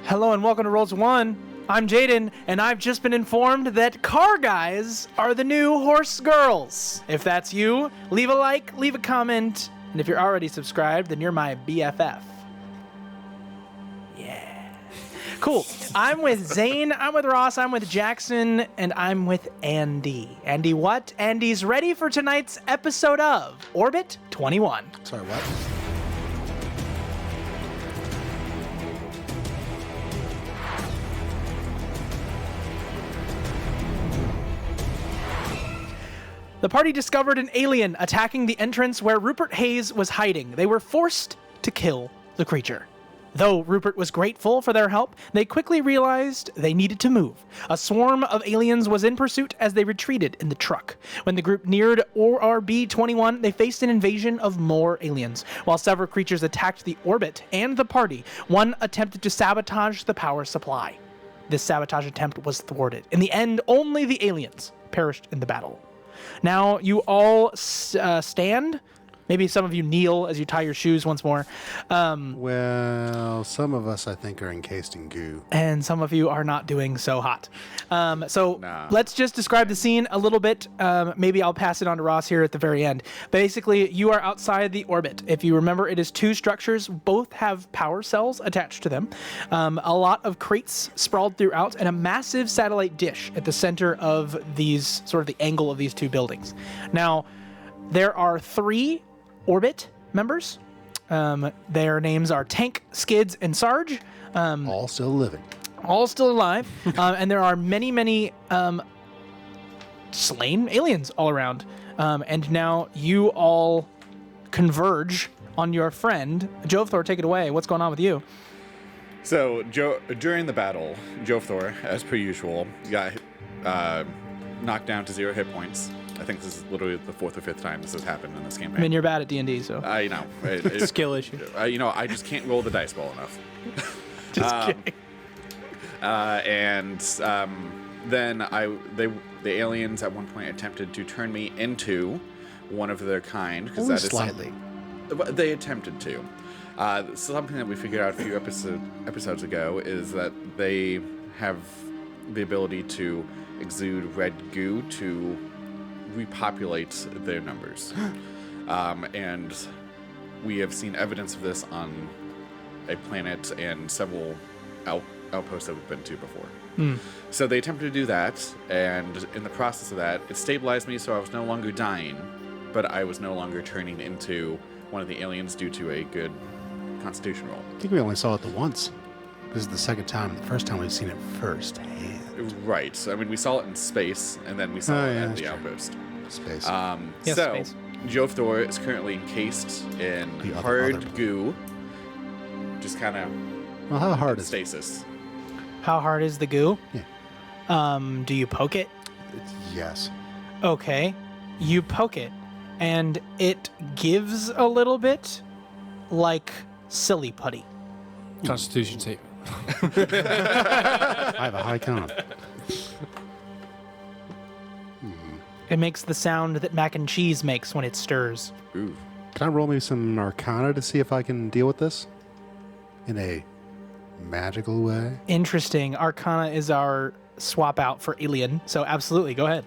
Hello and welcome to Rolls One. I'm Jaden, and I've just been informed that car guys are the new horse girls. If that's you, leave a like, leave a comment, and if you're already subscribed, then you're my BFF. Yeah. Cool. I'm with Zane, I'm with Ross, I'm with Jackson, and I'm with Andy. Andy what? Andy's ready for tonight's episode of Orbit 21. Sorry, what? The party discovered an alien attacking the entrance where Rupert Hayes was hiding. They were forced to kill the creature. Though Rupert was grateful for their help, they quickly realized they needed to move. A swarm of aliens was in pursuit as they retreated in the truck. When the group neared ORB-21, they faced an invasion of more aliens. While several creatures attacked the orbit and the party, one attempted to sabotage the power supply. This sabotage attempt was thwarted. In the end, only the aliens perished in the battle. Now, you all stand. Maybe some of you kneel as you tie your shoes once more. Well, some of us, I think, are encased in goo. And some of you are not doing so hot. Let's just describe the scene a little bit. Maybe I'll pass it on to Ross here at the very end. Basically, you are outside the orbit. If you remember, it is two structures. Both have power cells attached to them. A lot of crates sprawled throughout, and a massive satellite dish at the center of these, sort of the angle of these two buildings. Now, there are 3 Orbit members. Their names are Tank, Skids, and Sarge. All still living. All still alive. And there are many, many slain aliens all around. And now you all converge on your friend. Jovthor, take it away. What's going on with you? So, during the battle, Jovthor, as per usual, got knocked down to 0 hit points. I think this is literally the 4th or 5th time this has happened in this campaign. I mean, you're bad at D&D, so. I know. Skill issue. I just can't roll the dice well enough. Just kidding. Then the aliens at one point attempted to turn me into one of their kind. Only that is slightly. They attempted to. Something that we figured out a few episodes ago is that they have the ability to exude red goo to repopulate their numbers. And we have seen evidence of this on a planet and several outposts that we've been to before. So they attempted to do that, and in the process of that, it stabilized me so I was no longer dying, but I was no longer turning into one of the aliens due to a good constitution roll. I think we only saw it the once. This is the second time. The first time we've seen it firsthand. Right. I mean, we saw it in space, and then we saw it at the outpost. Space. Space. Jovthor is currently encased in hard goo. Just kind of Well, how hard is it? stasis. How hard is the goo? Yeah. Do you poke it? Yes. Okay. You poke it, and it gives a little bit like silly putty. Constitution saving. I have a high con. It makes the sound that mac and cheese makes when it stirs. Ooh. Can I roll me some Arcana to see if I can deal with this in a magical way? Interesting. Arcana is our swap out for alien, so absolutely, go ahead.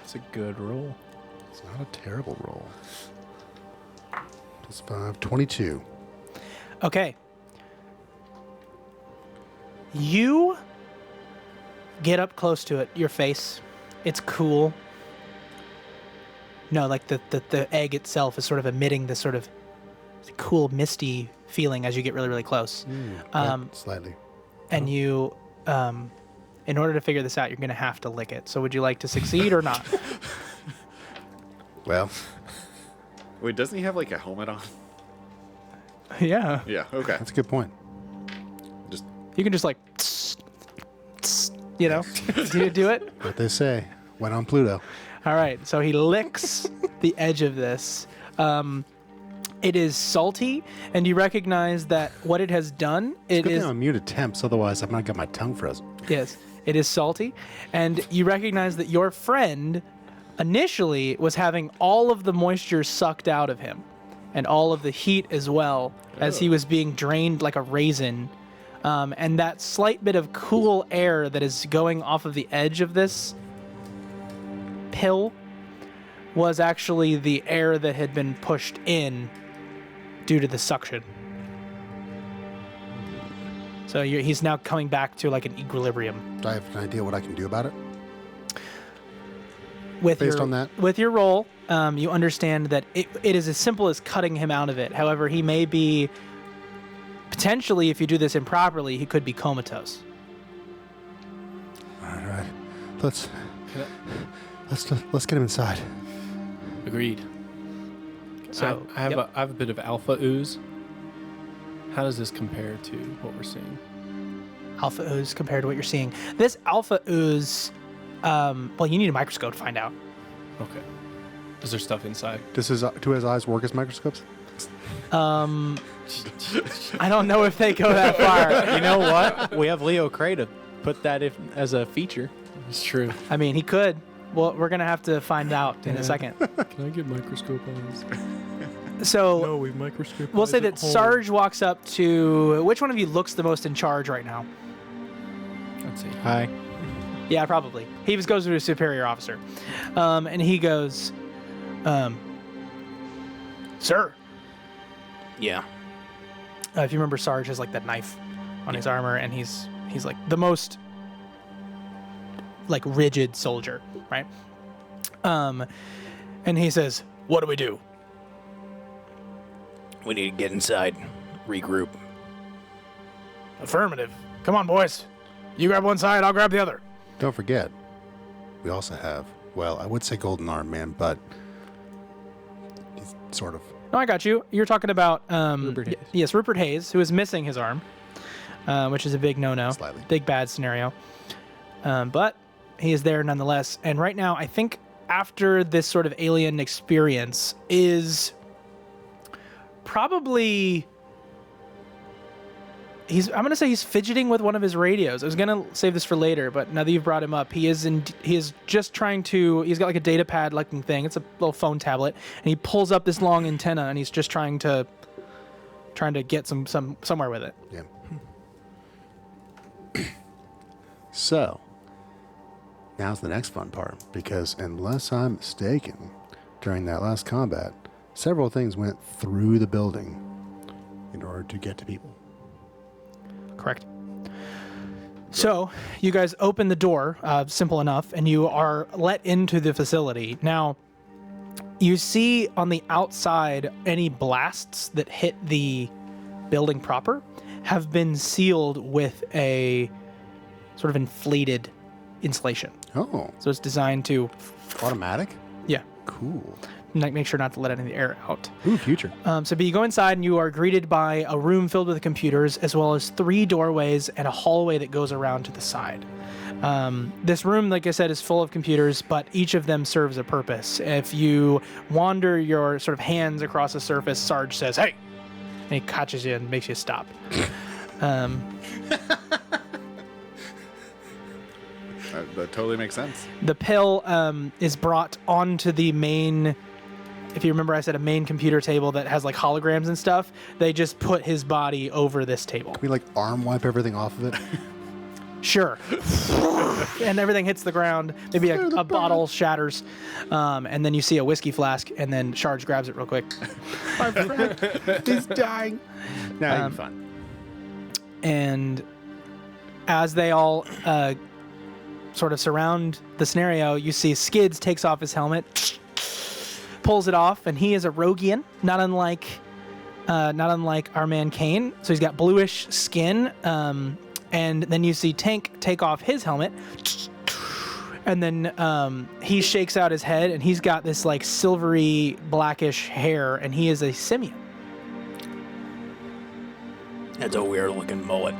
It's a good roll. It's not a terrible roll. Plus 5, 22. Okay. You get up close to it, your face. It's cool. No, like the egg itself is sort of emitting this sort of cool, misty feeling as you get really, really close. Slightly. And you, in order to figure this out, you're going to have to lick it. So would you like to succeed or not? Well, Wait, doesn't he have like a helmet on? Yeah. Yeah. Okay. that's a good point. Just You can just like, you know, do it. What they say. Went on Pluto. All right, so he licks the edge of this. It is salty, and you recognize that what it has done, Good thing I'm immune to temps, otherwise I might get my tongue frozen. yes, it is salty, and you recognize that your friend initially was having all of the moisture sucked out of him, and all of the heat as well, as he was being drained like a raisin. And that slight bit of cool air that is going off of the edge of this pill was actually the air that had been pushed in due to the suction. So he's now coming back to like an equilibrium. Do I have an idea what I can do about it? Based on that? With your roll, you understand that it is as simple as cutting him out of it. However, he may be, potentially, if you do this improperly, he could be comatose. All right. Let's get him inside. Agreed. So I have a bit of alpha ooze. How does this compare to what we're seeing? Alpha ooze compared to what you're seeing. This alpha ooze, well, you need a microscope to find out. Okay. Is there stuff inside? Do his eyes work as microscopes? I don't know if they go that far. You know what? We have Leo Cray to put that as a feature. It's true. I mean, he could. Well, we're gonna have to find out in a second. Can I get microscope eyes? So we microscope. we'll say that Sarge walks up to which one of you looks the most in charge right now? Let's see. Hi. Yeah, probably. He just goes to a superior officer, and he goes, "Sir." Yeah. If you remember, Sarge has like that knife on his armor, and he's like the most like rigid soldier, right? And he says, "What do we do?" We need to get inside, regroup. Affirmative. Come on, boys. You grab one side, I'll grab the other. Don't forget, we also have, well, I would say Golden Arm Man, but he's sort of. No, I got you. You're talking about Rupert Hayes. Yes, Rupert Hayes, who is missing his arm, which is a big no-no, Slightly. big bad scenario. But he is there nonetheless. And right now, I think after this sort of alien experience is probably I'm going to say he's fidgeting with one of his radios. I was going to save this for later, but now that you've brought him up, he is just trying to, he's got like a data pad looking thing. It's a little phone tablet, and he pulls up this long antenna, and he's just trying to get somewhere with it. Yeah. So, now's the next fun part, because unless I'm mistaken, during that last combat, several things went through the building in order to get to people. Correct. So you guys open the door, simple enough, and you are let into the facility. Now, you see on the outside any blasts that hit the building proper have been sealed with a sort of inflated insulation. Oh, So it's designed to, automatic? yeah, Cool. make sure not to let any of the air out. Ooh, future. So you go inside and you are greeted by a room filled with computers, as well as 3 doorways and a hallway that goes around to the side. This room, like I said, is full of computers, but each of them serves a purpose. If you wander your sort of hands across a surface, Sarge says, "Hey!" and he catches you and makes you stop. That totally makes sense. The pill is brought onto the main, if you remember I said a main computer table that has like holograms and stuff. They just put his body over this table. Can we like arm wipe everything off of it? Sure. And everything hits the ground. Maybe a bottle shatters. And then you see a whiskey flask, and then Sarge grabs it real quick. My friend, he's dying. That'd be fun. And as they all sort of surround the scenario, you see Skids takes off his helmet, pulls it off, and he is a Rogian, not unlike our man Kane. So he's got bluish skin. And then you see Tank take off his helmet, and then he shakes out his head, and he's got this like silvery blackish hair, and he is a simian. That's a weird looking mullet.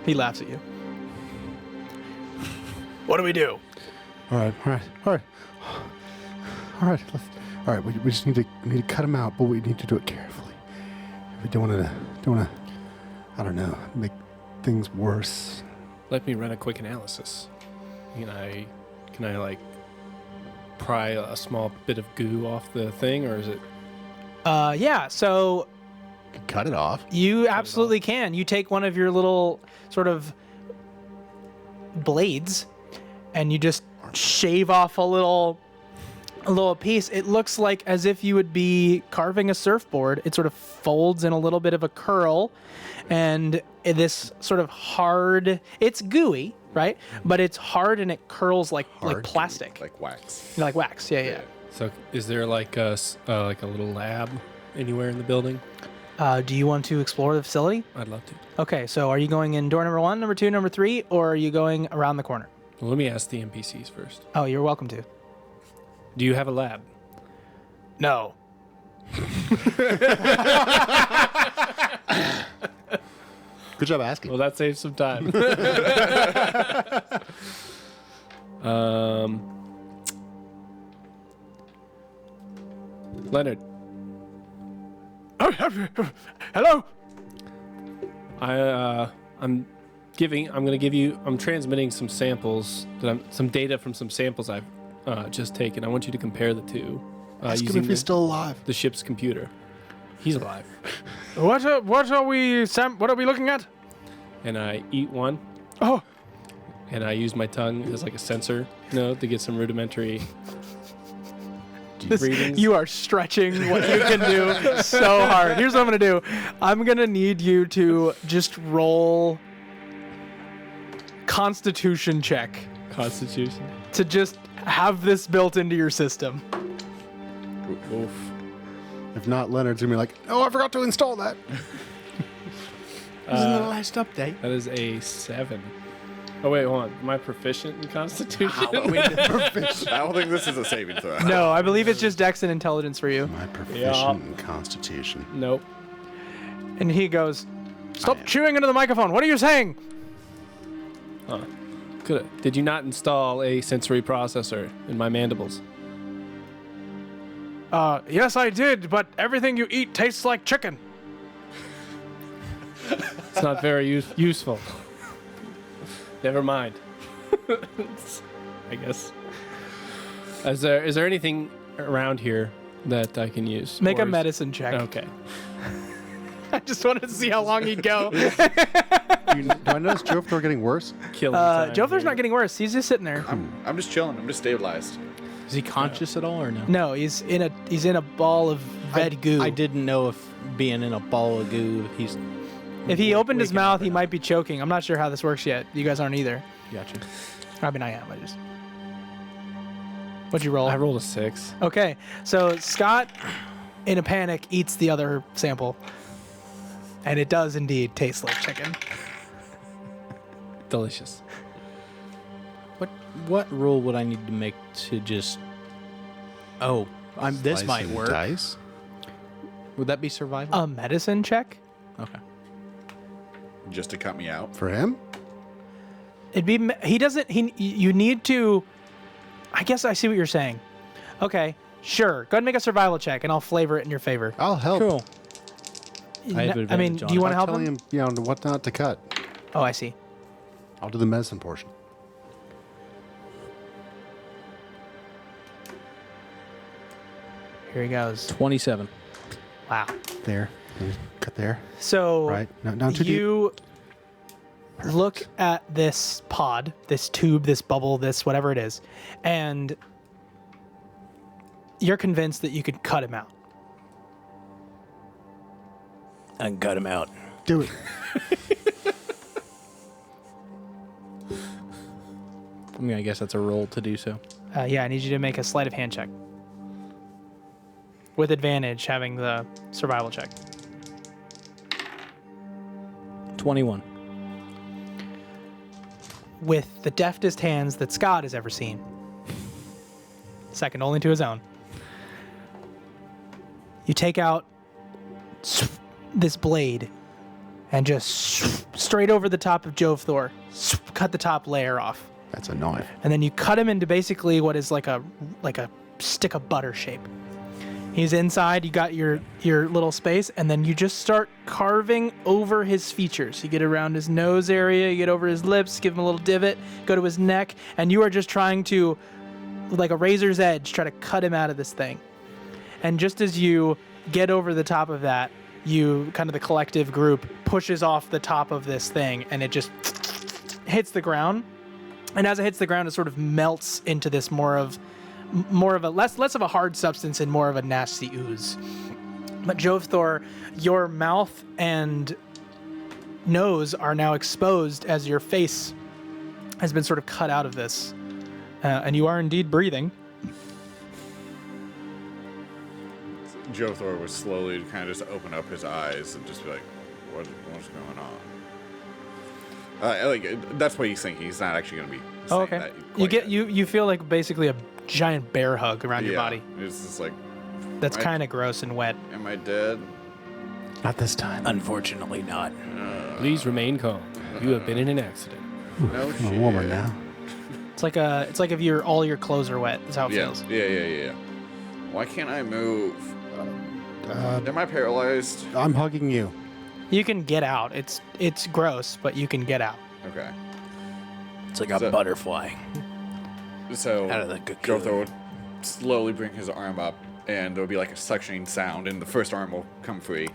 He laughs at you. What do we do? All right. We just need to cut him out, but we need to do it carefully. We don't want to, I don't know, make things worse. Let me run a quick analysis. Can I like pry a small bit of goo off the thing, or is it? Yeah, so Cut it off. you absolutely can. You take one of your little sort of blades and you just shave off a little piece. It looks like as if you would be carving a surfboard. It sort of folds in a little bit of a curl, and this sort of hard, it's gooey, right? But it's hard and it curls like plastic. Like wax. Like wax. Yeah. So is there like a little lab anywhere in the building? Do you want to explore the facility? I'd love to. Okay, so are you going in door number 1, number 2, number 3, or are you going around the corner? Well, let me ask the NPCs first. Oh, you're welcome to. Do you have a lab? No. Good job asking. Well, that saves some time. Leonard, Hello. I'm transmitting some samples some data from some samples I've just taken. I want you to compare the two Ask him using if he's still alive. the ship's computer. He's alive. What are we looking at? And I eat one, Oh, and I use my tongue as like a sensor, to get some rudimentary readings. you are stretching what you can do so hard. Here's what I'm gonna do. I'm gonna need you to just roll Constitution check Constitution. to just have this built into your system. Oof. If not, Leonard's gonna be like, "Oh, I forgot to install that." This is the last update. That is a 7. Oh wait, hold on. Am I proficient in Constitution? I don't think this is a saving throw. No, I believe it's just Dex and Intelligence for you. My proficient in Constitution. Nope. And he goes, "Stop chewing into the microphone. What are you saying?" Did you not install a sensory processor in my mandibles? Yes, I did, but everything you eat tastes like chicken. It's not very useful. Never mind. I guess. Is there anything around here that I can use? Make Or a is- medicine check. Okay. I just wanted to see how long he'd go. Do I notice Jofthor getting worse? Kill time Jofthor's here. not getting worse. He's just sitting there. I'm just chilling. I'm just stabilized. Is he conscious at all or no? No, he's in a ball of red goo. I didn't know if being in a ball of goo, he's. If he opened his waking up mouth, or he not. might be choking. I'm not sure how this works yet. You guys aren't either. Gotcha. I mean, I am. I just. What'd you roll? I rolled a 6. Okay, so Scott, in a panic, eats the other sample, and it does indeed taste like chicken. Delicious. What rule would I need to make to just? Oh, this Slice might and work. Dice. Would that be survival? A medicine check? Okay. Just to cut me out. For him? It'd be he doesn't he you need to. I guess I see what you're saying. Okay, sure. Go ahead and make a survival check, and I'll flavor it in your favor. I'll help. Cool. I have I mean, advantage on do you it. want to I'll help tell him? him, what not to cut. Oh, I see. I'll do the medicine portion. Here he goes. 27. Wow. There. Cut there. So Right. No, not too deep. you look at this pod, this tube, this bubble, this whatever it is, and you're convinced that you could cut him out. I can cut him out. Do it. I mean, I guess that's a roll to do so. Yeah, I need you to make a sleight of hand check. With advantage, having the survival check. 21. With the deftest hands that Scott has ever seen. Second only to his own. You take out this blade and just straight over the top of Jofthor, cut the top layer off. That's a knife. And then you cut him into basically what is like a stick of butter shape. He's inside, you got your little space, and then you just start carving over his features. You get around his nose area, you get over his lips, give him a little divot, go to his neck, and you are just trying to with like a razor's edge, try to cut him out of this thing. And just as you get over the top of that, you kind of the collective group pushes off the top of this thing, and it just hits the ground. And as it hits the ground, it sort of melts into this more of a less of a hard substance and more of a nasty ooze. But Jovthor, your mouth and nose are now exposed as your face has been sort of cut out of this, and you are indeed breathing. Jovthor would slowly kind of just open up his eyes and just be like, what's going on? Like that's what he's thinking. He's not actually going to be saying that quite yet. You feel like basically a giant bear hug around your body. It's just like, that's kind of gross and wet. am I dead? Not this time. Unfortunately not. Please remain calm. You have been in an accident. No I'm shit. warmer now. It's like if all your clothes are wet. That's how it feels. Yeah. Why can't I move? Am I paralyzed? I'm hugging you. You can get out. It's gross, but you can get out. Okay. It's like a butterfly. So Out of the cocoon. Jovthor would slowly bring his arm up, and there would be like a suctioning sound, and the first arm will come free.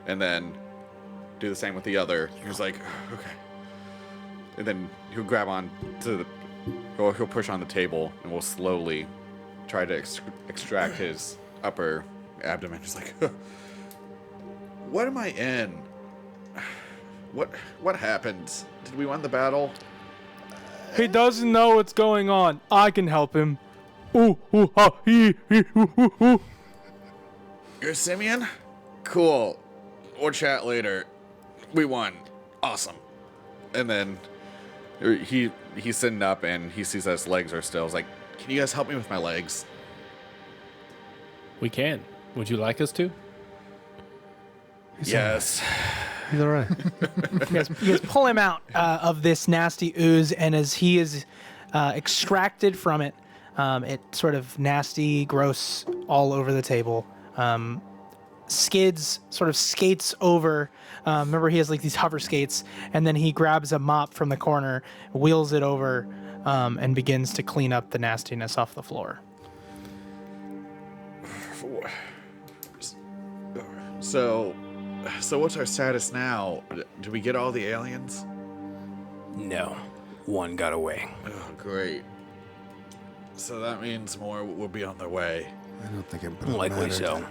And then do the same with the other. He's like, okay. And then he'll grab on to or he'll push on the table, and we'll slowly try to extract his upper abdomen. He's like, what am I in? What happened? Did we win the battle? He doesn't know what's going on. I can help him. Ooh, ha, ooh. You're Simeon? Cool. We'll chat later. We won. Awesome. And then he's sitting up and he sees that his legs are still. He's like, can you guys help me with my legs? We can. Would you like us to? Yes. He's all right. You guys pull him out of this nasty ooze, and as he is extracted from it, it sort of nasty, gross all over the table. Skids sort of skates over. Remember, he has like these hover skates, and then he grabs a mop from the corner, wheels it over, and begins to clean up the nastiness off the floor. So what's our status now? Do we get all the aliens? No. One got away. Oh, great. So that means more will be on their way. I don't think it really Likely mattered. so.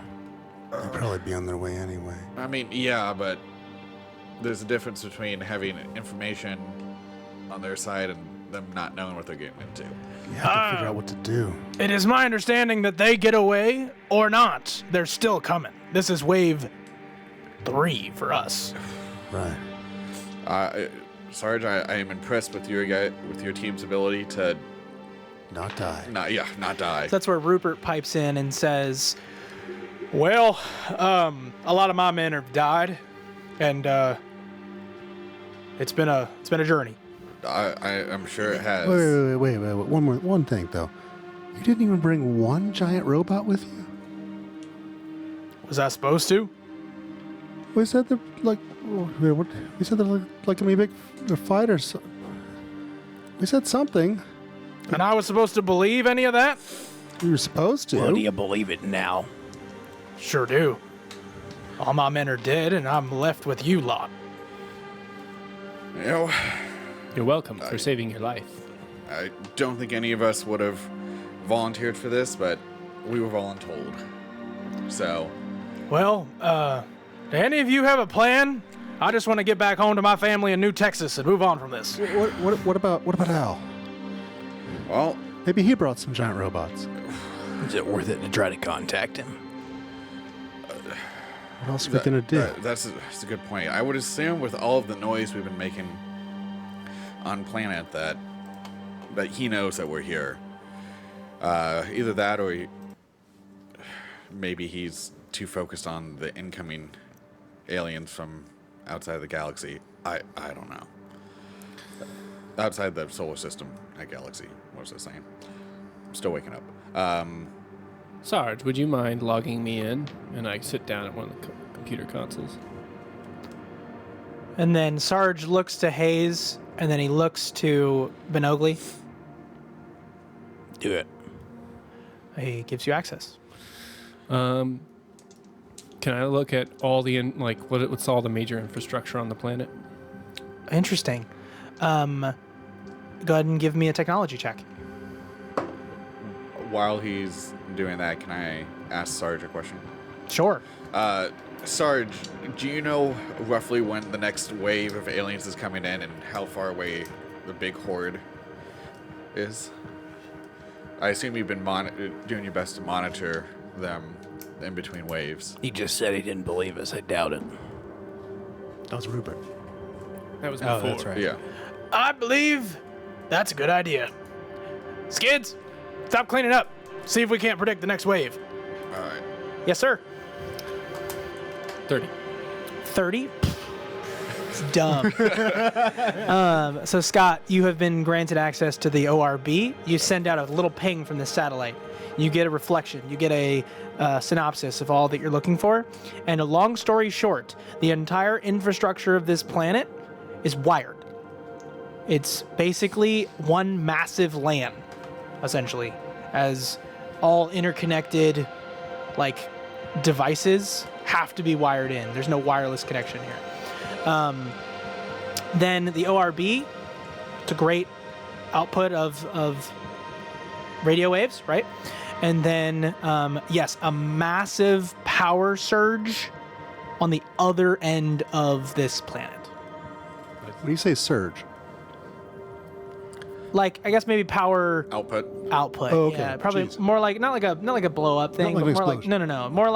They'd probably be on their way anyway. I mean, yeah, but there's a difference between having information on their side and them not knowing what they're getting into. You have to figure out what to do. It is my understanding that they get away or not. They're still coming. This is wave 3 for us. Right. Sarge, I am impressed with your team's ability to Not die. not die. That's where Rupert pipes in and says, well, a lot of my men have died, and it's been a journey. I'm sure it has. Wait. One thing though. You didn't even bring one giant robot with you? Was I supposed to? We said they're like, we said they're like gonna be big fighters. We said something. And I was supposed to believe any of that? We were supposed to. Well, do you believe it now? Sure do. All my men are dead, and I'm left with you lot. You know, You're welcome for saving your life. I don't think any of us would have volunteered for this, but we were voluntold. So, Well, do any of you have a plan? I just want to get back home to my family in New Texas and move on from this. What about Al? well, Maybe he brought some giant robots. Is it worth it to try to contact him? What else are we gonna do? that's a good point. I would assume with all of the noise we've been making on planet that he knows that we're here. Either that or maybe he's too focused on the incoming aliens from outside the galaxy. I don't know. Outside the solar system, not galaxy. What was I saying? I'm still waking up. Sarge, would you mind logging me in? And I sit down at one of the computer consoles. And then Sarge looks to Hayes, and then he looks to Benogli. Do it. He gives you access. Can I look at all the what's all the major infrastructure on the planet? Interesting. Go ahead and give me a technology check. While he's doing that, can I ask Sarge a question? Sure. Sarge, do you know roughly when the next wave of aliens is coming in and how far away the big horde is? I assume you've been doing your best to monitor them in between waves. He just said he didn't believe us. I doubt it. That was Rupert. That was before. Oh, that's right. Yeah. I believe that's a good idea. Skids, stop cleaning up. See if we can't predict the next wave. All right. Yes, sir. 30. 30? It's dumb. So, Scott, you have been granted access to the ORB. You send out a little ping from the satellite. You get a reflection. You get a synopsis of all that you're looking for. And a long story short, the entire infrastructure of this planet is wired. It's basically one massive LAN, essentially, as all interconnected, devices have to be wired in. There's no wireless connection here. Then the ORB, it's a great output of radio waves, right? And then, yes, a massive power surge on the other end of this planet. When you say surge, I guess maybe power Output. output. Oh, okay. Yeah, probably Jeez. more like not like a blow up thing, Not like but an more like explosion. no. More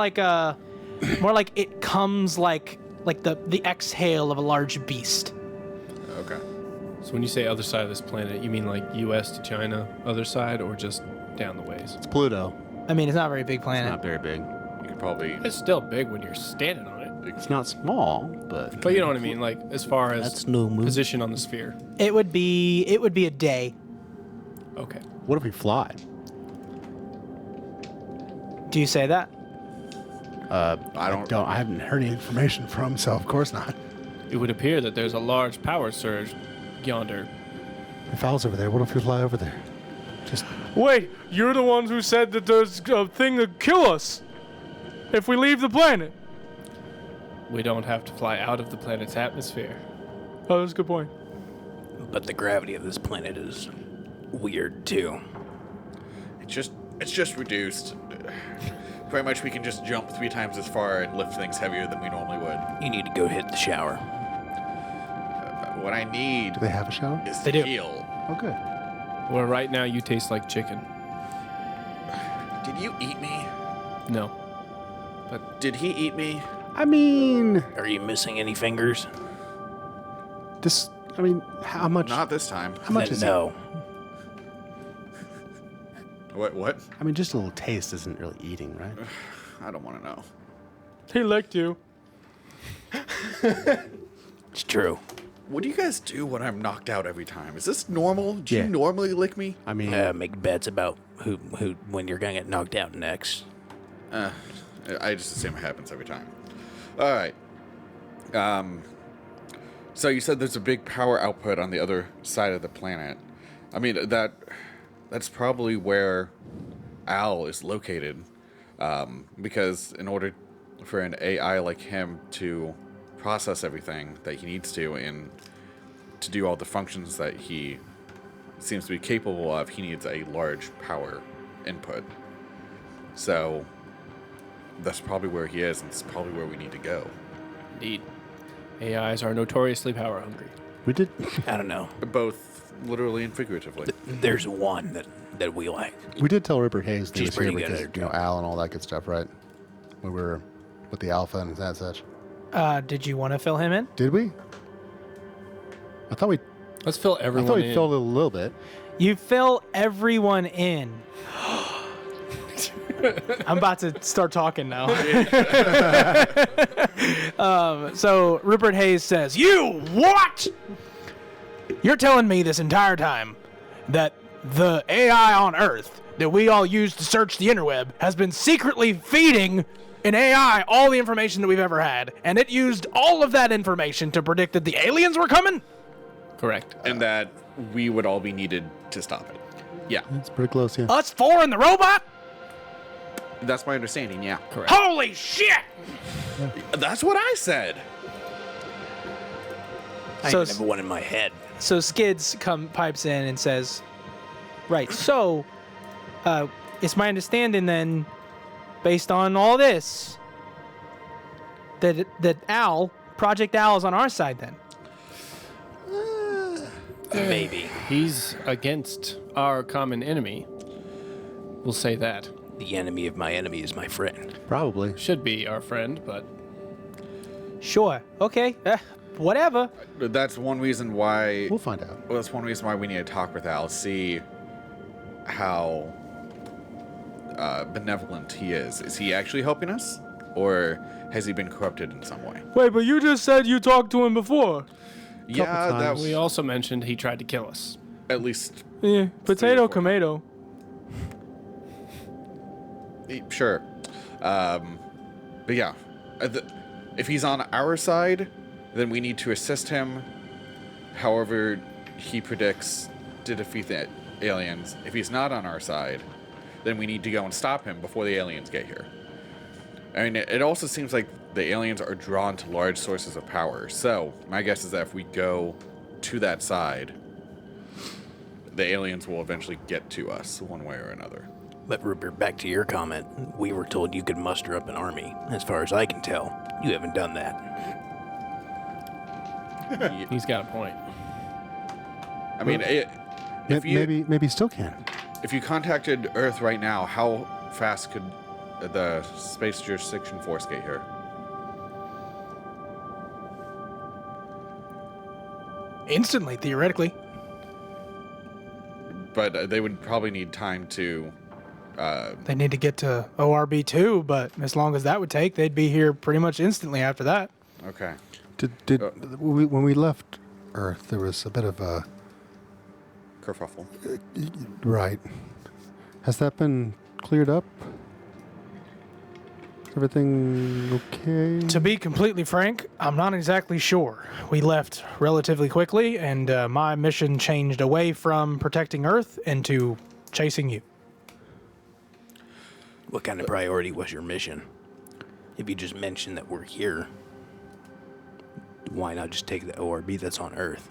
like it comes like the exhale of a large beast. Okay. So when you say other side of this planet, you mean like U.S. to China, other side, or just down the ways? it's Pluto. I mean, it's not a very big planet. Not very big. You could probably. It's still big when you're standing on it. It's not small, but But you know what I mean, like as far as That's no move. position on the sphere. It would be a day. Okay. what if we fly? Do you say that? I don't. I haven't heard any information from, so of course not. It would appear that there's a large power surge yonder. If I was over there, what if we fly over there? Just Wait, you're the ones who said that there's a thing that kill us if we leave the planet. We don't have to fly out of the planet's atmosphere. Oh, that's a good point. But the gravity of this planet is weird too. It's just reduced. Pretty much, we can just jump 3 times as far and lift things heavier than we normally would. You need to go hit the shower. What I need do they have a shower? is They to do. heal. Oh, good. Well, right now you taste like chicken. Did you eat me? No. Did he eat me? I mean, Are you missing any fingers? how much? Not this time. How much is it? No. What? I mean, just a little taste isn't really eating, right? I don't want to know. He licked you. It's true. What do you guys do when I'm knocked out every time? Is this normal? Do Yeah. you normally lick me? I mean, Make bets about who when you're gonna get knocked out next. I just assume it happens every time. All right. So you said there's a big power output on the other side of the planet. I mean, that's probably where Al is located, because in order for an AI like him to process everything that he needs to and to do all the functions that he seems to be capable of, he needs a large power input. So that's probably where he is, and it's probably where we need to go. Indeed. AIs are notoriously power hungry. we did. I don't know. Both literally and figuratively. There's one that we like. We did tell Rupert Hayes that he She's was here pretty good because, at her you know, Al and all that good stuff, right? When we were with the Alpha and that such. Did you want to fill him in? Did we? I thought we Let's fill everyone in. filled it a little bit. You fill everyone in. I'm about to start talking now. So Rupert Hayes says, "You what? You're telling me this entire time that the AI on Earth that we all use to search the interweb has been secretly feeding an AI all the information that we've ever had, and it used all of that information to predict that the aliens were coming?" Correct. And that we would all be needed to stop it. Yeah, It's pretty close, yeah. Us four and the robot? that's my understanding. Yeah, Correct. Holy shit! that's what I said. I So- have one in my head. So Skids pipes in and says, right, so it's my understanding then, based on all this, that Project Al is on our side then. Maybe. He's against our common enemy. We'll say that. The enemy of my enemy is my friend. Probably. Should be our friend, but Sure, okay, whatever. That's one reason why. We'll find out. Well, that's one reason why we need to talk with Al, see how benevolent he is. Is he actually helping us, or has he been corrupted in some way? Wait, but you just said you talked to him before. Yeah, that times. we also mentioned he tried to kill us. at least Yeah, potato, 4. tomato. Sure. But yeah, if he's on our side, then we need to assist him. However, he predicts to defeat the aliens. If he's not on our side, then we need to go and stop him before the aliens get here. I mean, it also seems like the aliens are drawn to large sources of power. So my guess is that if we go to that side, the aliens will eventually get to us one way or another. But Rupert, back to your comment. We were told you could muster up an army. As far as I can tell, you haven't done that. He's got a point. I mean, if you Maybe still can. if you contacted Earth right now, how fast could the Space Jurisdiction Force get here? Instantly, theoretically. But they would probably need time to. They need to get to ORB too, but as long as that would take, they'd be here pretty much instantly after that. Okay. When we left Earth, there was a bit of a Kerfuffle. right. Has that been cleared up? Is everything okay? To be completely frank, I'm not exactly sure. We left relatively quickly, and my mission changed away from protecting Earth into chasing you. What kind of priority was your mission? If you just mentioned that we're here, why not just take the ORB that's on Earth?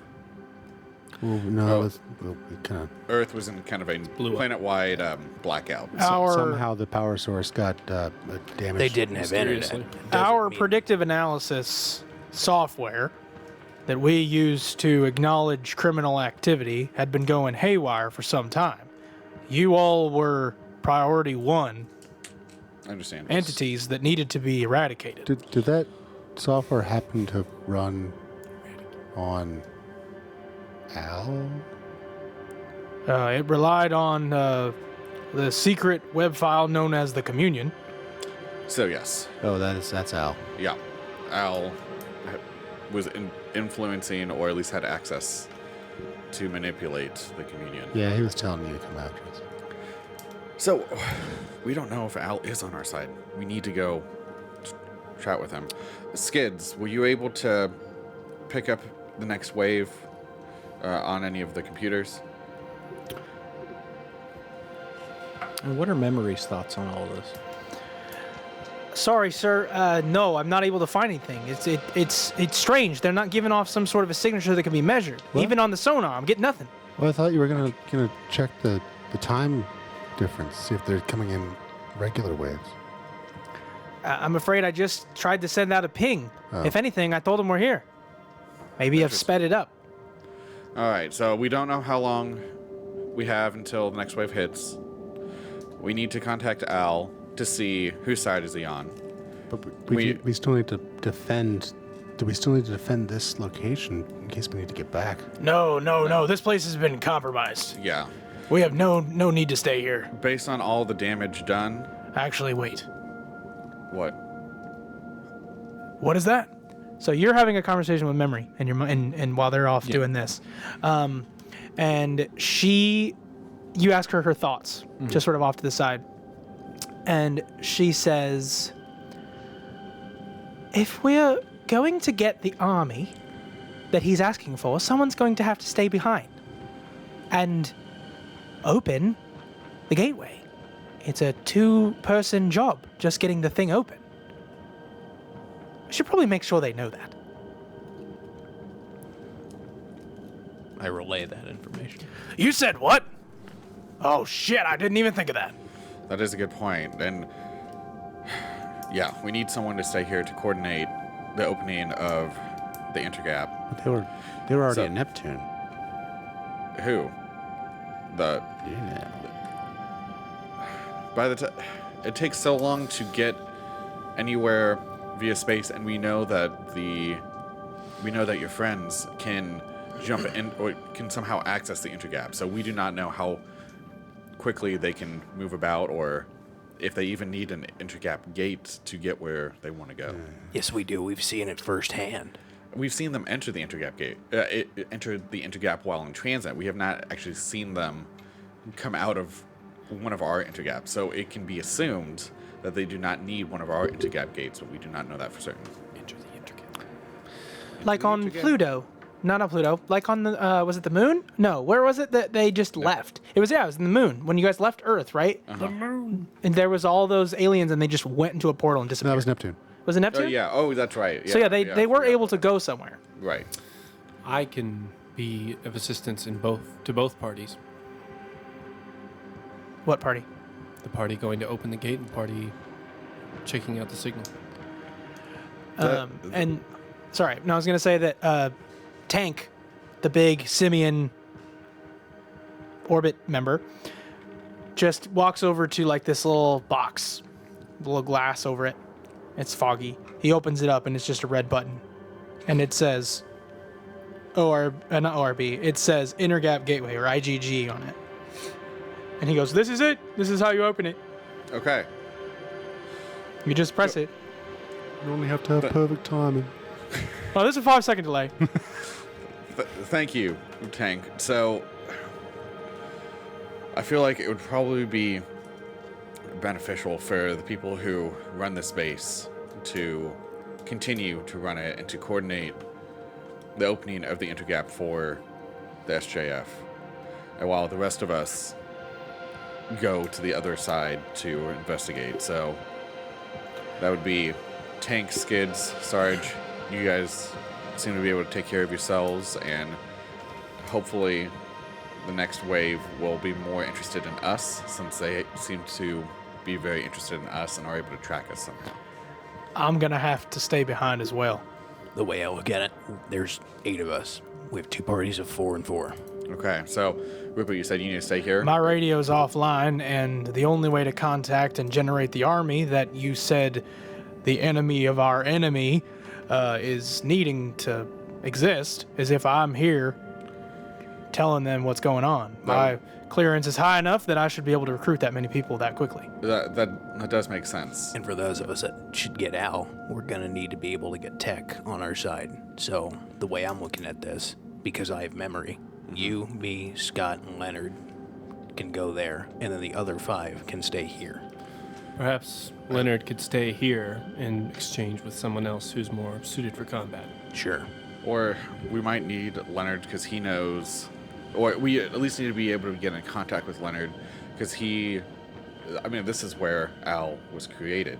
Well, no, we kind of Earth was in kind of a planet-wide blackout. somehow the power source got damaged. They didn't have internet. Mysteriously. Doesn't Our mean- predictive analysis software that we use to acknowledge criminal activity had been going haywire for some time. You all were priority one I understand. entities that needed to be eradicated. Did that software happen to run on Al? It relied on the secret web file known as the Communion. So yes, Oh, that's Al. yeah, Al was influencing, or at least had access to manipulate the Communion. Yeah, he was telling me to come after us. So, we don't know if Al is on our side. We need to go chat with him. Skids, were you able to pick up the next wave on any of the computers? And what are Memory's thoughts on all this? Sorry, sir. No, I'm not able to find anything. It's strange. They're not giving off some sort of a signature that can be measured. What? Even on the sonar, I'm getting nothing. Well, I thought you were gonna check the time difference, see if they're coming in regular waves. I'm afraid I just tried to send out a ping. Oh. If anything, I told them we're here. Maybe I've sped it up. All right, so we don't know how long we have until the next wave hits. We need to contact Al to see whose side is he on. But We- we still need to defend. Do we still need to defend this location in case we need to get back? No. This place has been compromised. Yeah. We have no need to stay here. Based on all the damage done, Actually, wait. what? What is that? So you're having a conversation with Memory, and and while they're off doing this, and you ask her thoughts, just sort of off to the side, and she says, "If we're going to get the army that he's asking for, someone's going to have to stay behind, and open the gateway. It's a 2-person job just getting the thing open. I should probably make sure they know that. I relay that information. You said what? Oh shit, I didn't even think of that. That is a good point. And yeah, we need someone to stay here to coordinate the opening of the intergap. But they were already So- at Neptune. Who? The Yeah. by the time it takes so long to get anywhere via space, and we know that your friends can jump in or can somehow access the intergap. So we do not know how quickly they can move about, or if they even need an intergap gate to get where they want to go. Yes, we do. We've seen it firsthand. We've seen them enter the intergap gate, enter the intergap while in transit. We have not actually seen them come out of one of our intergaps, so it can be assumed that they do not need one of our intergap gates, but we do not know that for certain. Enter the intergap. Like on Pluto. Not on Pluto. Like on the, was it the moon? No, where was it that they just left? It was in the moon. When you guys left Earth, right? Uh-huh. The moon. And there was all those aliens and they just went into a portal and disappeared. That was Neptune. Was it Oh Neptune? yeah. Oh, that's right. So yeah, they I were forgot able to about go somewhere. that. Right. I can be of assistance in both parties. What party? The party going to open the gate and the party checking out the signal. And sorry, no, I was gonna say that Tank, the big simian orbit member, just walks over to like this little box, little glass over it. It's foggy. He opens it up and it's just a red button, and it says not ORB. It says Intergap Gateway or IGG on it. And he goes, "This is it. This is how you open it. Okay. You just press it." You only have to have perfect timing. Oh, there's a 5-second delay. Thank you, Tank. So, I feel like it would probably be beneficial for the people who run this base to continue to run it and to coordinate the opening of the intergap for the SJF. And while the rest of us go to the other side to investigate. So, that would be Tank, Skids, Sarge. You guys seem to be able to take care of yourselves, and hopefully the next wave will be more interested in us, since they seem to be very interested in us and are able to track us somehow. I'm gonna have to stay behind as well. The way I look at it, there's 8 of us. We have 2 parties of 4 and 4. Okay, so Rupert, you said you need to stay here. My radio's offline, and the only way to contact and generate the army that you said the enemy of our enemy is needing to exist is if I'm here telling them what's going on. My clearance is high enough that I should be able to recruit that many people that quickly. That does make sense. And for those of us that should get out, we're going to need to be able to get tech on our side. So the way I'm looking at this, because I have memory, you, me, Scott, and Leonard can go there, and then the other 5 can stay here. Perhaps Leonard could stay here in exchange with someone else who's more suited for combat. Sure. Or we might need Leonard because he knows, or we at least need to be able to get in contact with Leonard because this is where Al was created,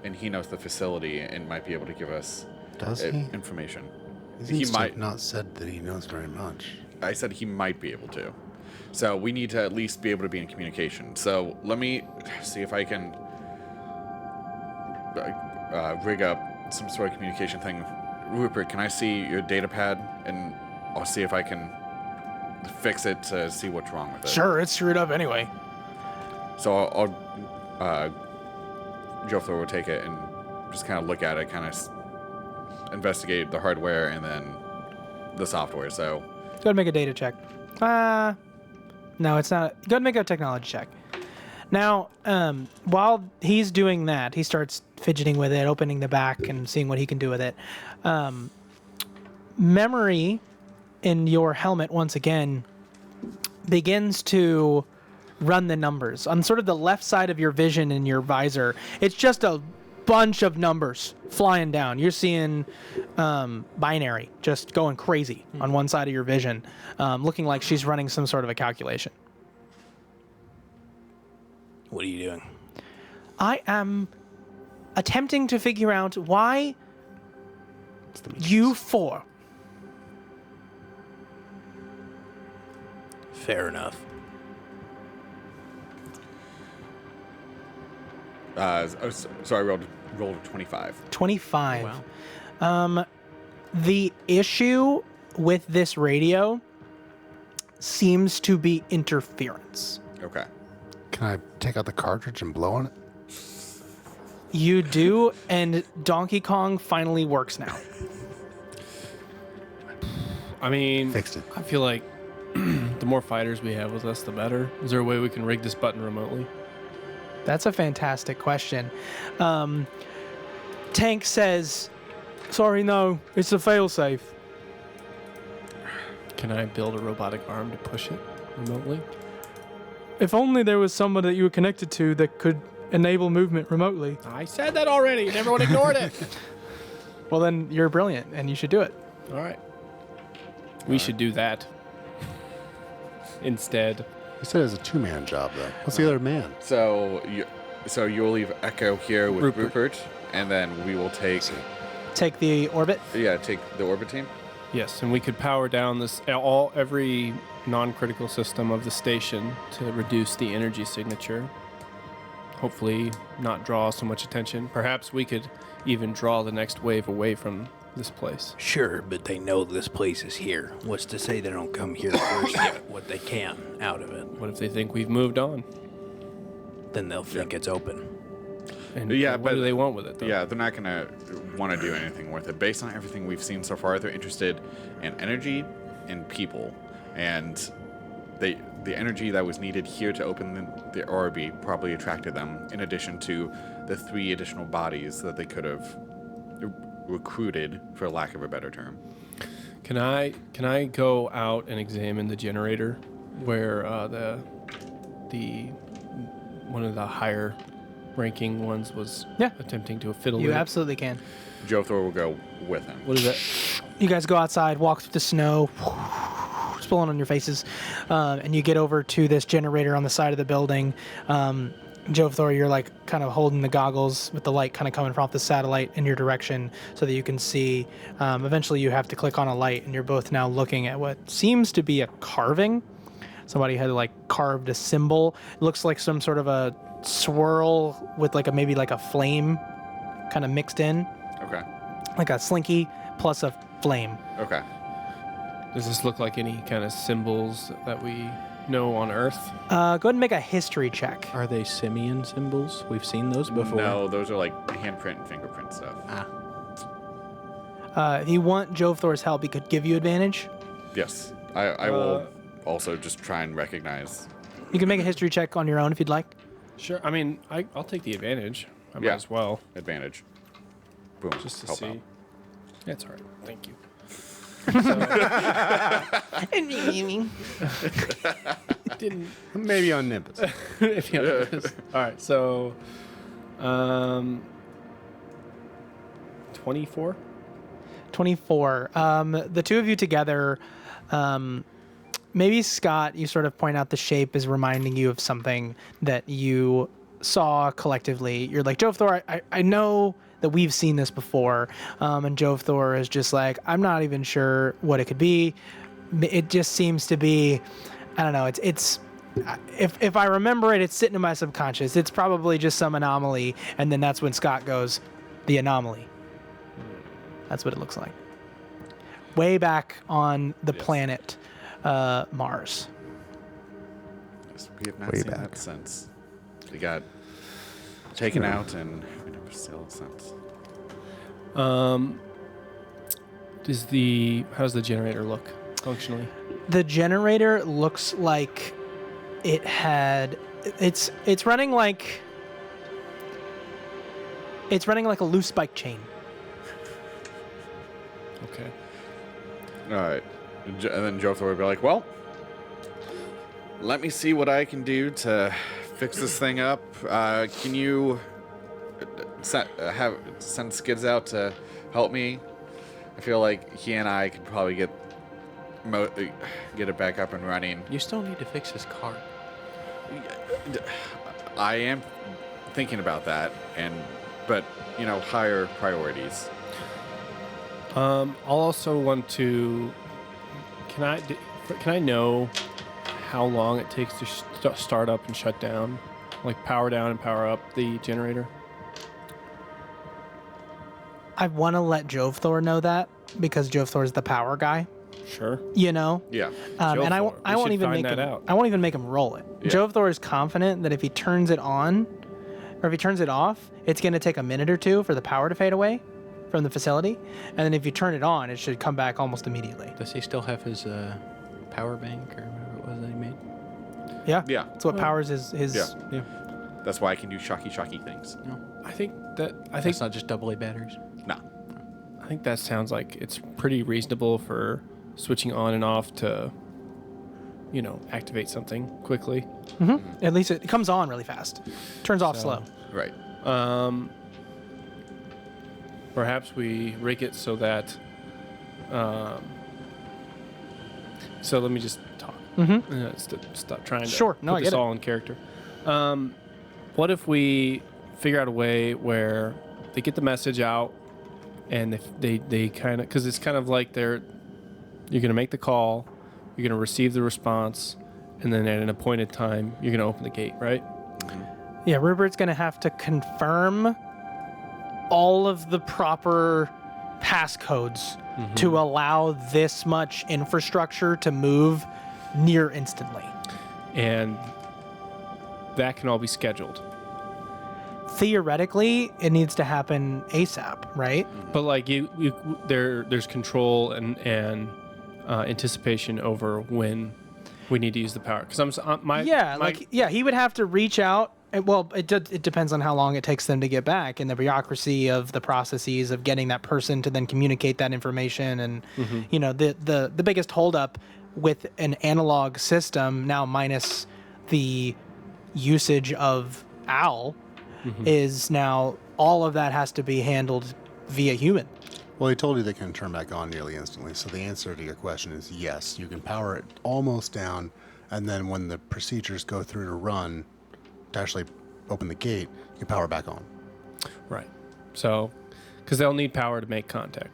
and he knows the facility and might be able to give us Does he? information. He might. not said that he knows very much. I said he might be able to. So we need to at least be able to be in communication. So let me see if I can rig up some sort of communication thing. Rupert, can I see your data pad? And I'll see if I can fix it to see what's wrong with it. Sure, it's screwed up anyway. So I'll Jofler will take it and just kind of look at it, kind of investigate the hardware and then the software. So Go ahead and make a data check. No, it's not. Go ahead and make a technology check. Now, while he's doing that, he starts fidgeting with it, opening the back and seeing what he can do with it. Memory in your helmet, once again, begins to run the numbers. On sort of the left side of your vision in your visor, it's just a bunch of numbers flying down. You're seeing binary just going crazy on one side of your vision, looking like she's running some sort of a calculation. What are you doing? I am attempting to figure out why you four. Fair enough. I rolled a 25. 25. Wow. The issue with this radio seems to be interference. Okay. Can I take out the cartridge and blow on it? You do, and Donkey Kong finally works now. I mean, Fixed it. I feel like the more fighters we have with us, the better. Is there a way we can rig this button remotely? That's a fantastic question. Tank says, sorry, no, it's a failsafe. Can I build a robotic arm to push it remotely? If only there was someone that you were connected to that could enable movement remotely. I said that already, and everyone ignored it. Well, then you're brilliant, and you should do it. All right. We should do that instead. You said it was a two-man job, though. What's the other man? So you'll leave Echo here with Rupert. Rupert, and then we will take Take the orbit. take the orbit team. Yes, and we could power down every non-critical system of the station to reduce the energy signature. Hopefully not draw so much attention. Perhaps we could even draw the next wave away from this place. Sure, but they know this place is here. What's to say they don't come here first, get what they can out of it? What if they think we've moved on? Then they'll think it's open. And Yeah, what but- do they want with it, though? Yeah, they're not gonna want to do anything with it. Based on everything we've seen so far, they're interested in energy and people, and the energy that was needed here to open the Orby probably attracted them. In addition to the 3 additional bodies that they could have recruited, for lack of a better term. Can I go out and examine the generator where the one of the higher ranking ones was Yeah. attempting to fiddle You with it? absolutely can. Joe Thor will go with him. What is that? You guys go outside, walk through the snow, spilling on your faces, and you get over to this generator on the side of the building. Joe Thor, you're like kind of holding the goggles with the light kind of coming from off the satellite in your direction so that you can see. Eventually you have to click on a light, and you're both now looking at what seems to be a carving. Somebody had like carved a symbol. It looks like some sort of a swirl with like maybe like a flame kind of mixed in, Okay. like a slinky plus a flame. Okay. Does this look like any kind of symbols that we know on Earth? Go ahead and make a history check. Are they simian symbols? We've seen those before. No, those are like handprint and fingerprint stuff. If you want Joe Thor's help, he could give you advantage. Yes. I will also just try and recognize. You can make a history check on your own if you'd like. Sure. I mean, I'll take the advantage. I might Yeah. as well, Advantage. Boom. just to Help see. out. That's all right. Thank you. Didn't. Maybe on Nimbus. Yeah. All right. So, 24. 24. The two of you together, maybe Scott, you sort of point out the shape is reminding you of something that you saw collectively. You're like, Joe Thor, I know that we've seen this before. And Joe Thor is just like, I'm not even sure what it could be. It just seems to be, I don't know, it's if I remember it, it's sitting in my subconscious. It's probably just some anomaly. And then that's when Scott goes, the anomaly. That's what it looks like. Way back on the planet Mars. Yes, we have not Way seen back. that since we got taken out, and we never saw it since. How does the generator look functionally? The generator looks like it had it's running like a loose bike chain. Okay. All right. And then Joe Thor would be like, well, let me see what I can do to fix this thing up. Can you send Skids out to help me? I feel like he and I could probably get it back up and running. You still need to fix his car. I am thinking about that, but higher priorities. I'll also want to. Can I know how long it takes to start up and shut down, like power down and power up the generator? I want to let Jovthor know that because Jovthor is the power guy. Sure. Yeah. And I Jovthor. We won't should even find make that him. out. I won't even make him roll it. Yeah. Jovthor is confident that if he turns it on, or if he turns it off, it's going to take a minute or two for the power to fade away from the facility, and then if you turn it on, it should come back almost immediately. Does he still have his power bank or whatever it was that he made? Yeah. Yeah. That's what powers his. Yeah. That's why I can do shocky things. I think It's not just AA batteries. No. I think that sounds like it's pretty reasonable for switching on and off to, activate something quickly. Mm-hmm. At least it comes on really fast, turns off slow. Right. Perhaps we rig it so that. So let me just talk. Stop trying to Sure. No, I put get this it. all in character. What if we figure out a way where they get the message out, and if they kind of, because it's kind of like you're going to make the call, you're going to receive the response, and then at an appointed time, you're going to open the gate, right? Yeah, Rupert's going to have to confirm all of the proper passcodes to allow this much infrastructure to move near instantly. And that can all be scheduled. Theoretically, it needs to happen ASAP, right? But like there's control and anticipation over when we need to use the power. Because he would have to reach out. Well, it depends on how long it takes them to get back and the bureaucracy of the processes of getting that person to then communicate that information. And the biggest holdup with an analog system now minus the usage of OWL is now all of that has to be handled via human. Well, he told you they can turn back on nearly instantly. So the answer to your question is yes. You can power it almost down, and then when the procedures go through to run, to actually open the gate, you power back on. Right. So, because they'll need power to make contact.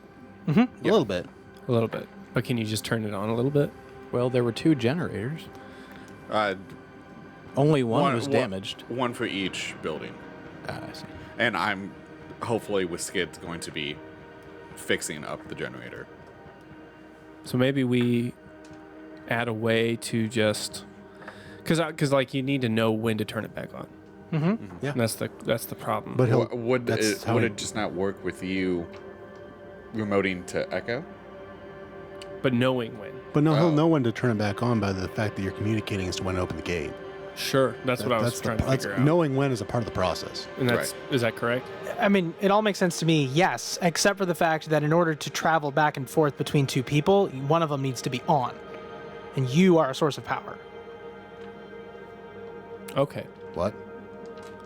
A little bit. A little bit. But can you just turn it on a little bit? Well, there were 2 generators. Only one was damaged. One for each building. I see. And I'm hopefully with Skid's going to be fixing up the generator. So maybe we add a way to just, because like you need to know when to turn it back on. Yeah. And that's the problem. But Would it just not work with you remoting to Echo? But knowing when. But no, he'll know when to turn it back on by the fact that you're communicating as to when to open the gate. Sure, that's what I was trying to figure out. Knowing when is a part of the process. And is that correct? I mean, it all makes sense to me, yes, except for the fact that in order to travel back and forth between 2 people, one of them needs to be on. And you are a source of power. Okay. What?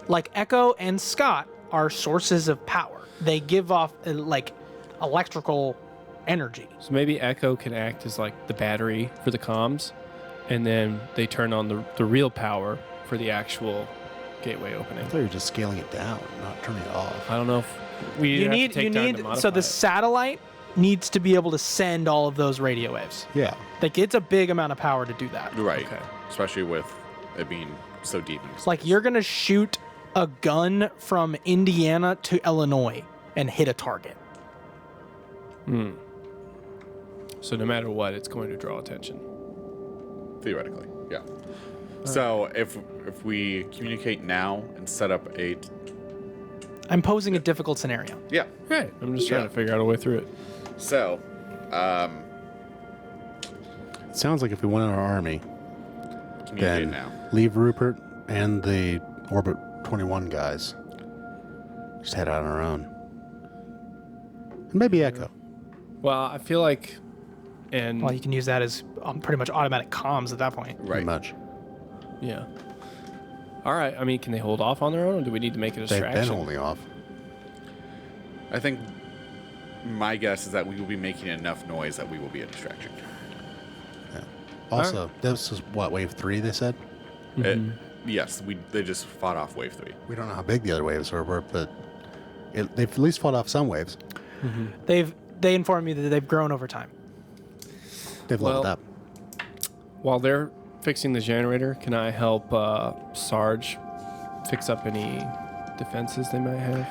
Like Echo and Scott are sources of power. They give off like electrical energy. So maybe Echo can act as like the battery for the comms, and then they turn on the real power for the actual gateway opening. I thought you were just scaling it down, not turning it off. I don't know if we have to take time to modify so the it. satellite needs to be able to send all of those radio waves. Yeah. Like it's a big amount of power to do that. Right. Okay. Especially with it being so deep in space. Like you're going to shoot a gun from Indiana to Illinois and hit a target. So no matter what, it's going to draw attention. Theoretically, yeah. So if we communicate now and set up I'm posing a difficult scenario. yeah. Right. I'm just trying Yeah. to figure out a way through it. So, It sounds like if we went in our army, communicate then now. leave Rupert and the Orbit 21 guys. Just head out on our own. And maybe Echo. Well, I feel like, and Well, you can use that as pretty much automatic comms at that point. Right. Pretty much. yeah. All right. I mean, can they hold off on their own, or do we need to make a They've distraction? been holding off. I think my guess is that we will be making enough noise that we will be a distraction. Yeah. Also, this is what, wave 3 they said? Yes, they just fought off wave 3. We don't know how big the other waves were, but they've at least fought off some waves. They inform me that they've grown over time. They've leveled up. While they're fixing the generator, can I help Sarge fix up any defenses they might have?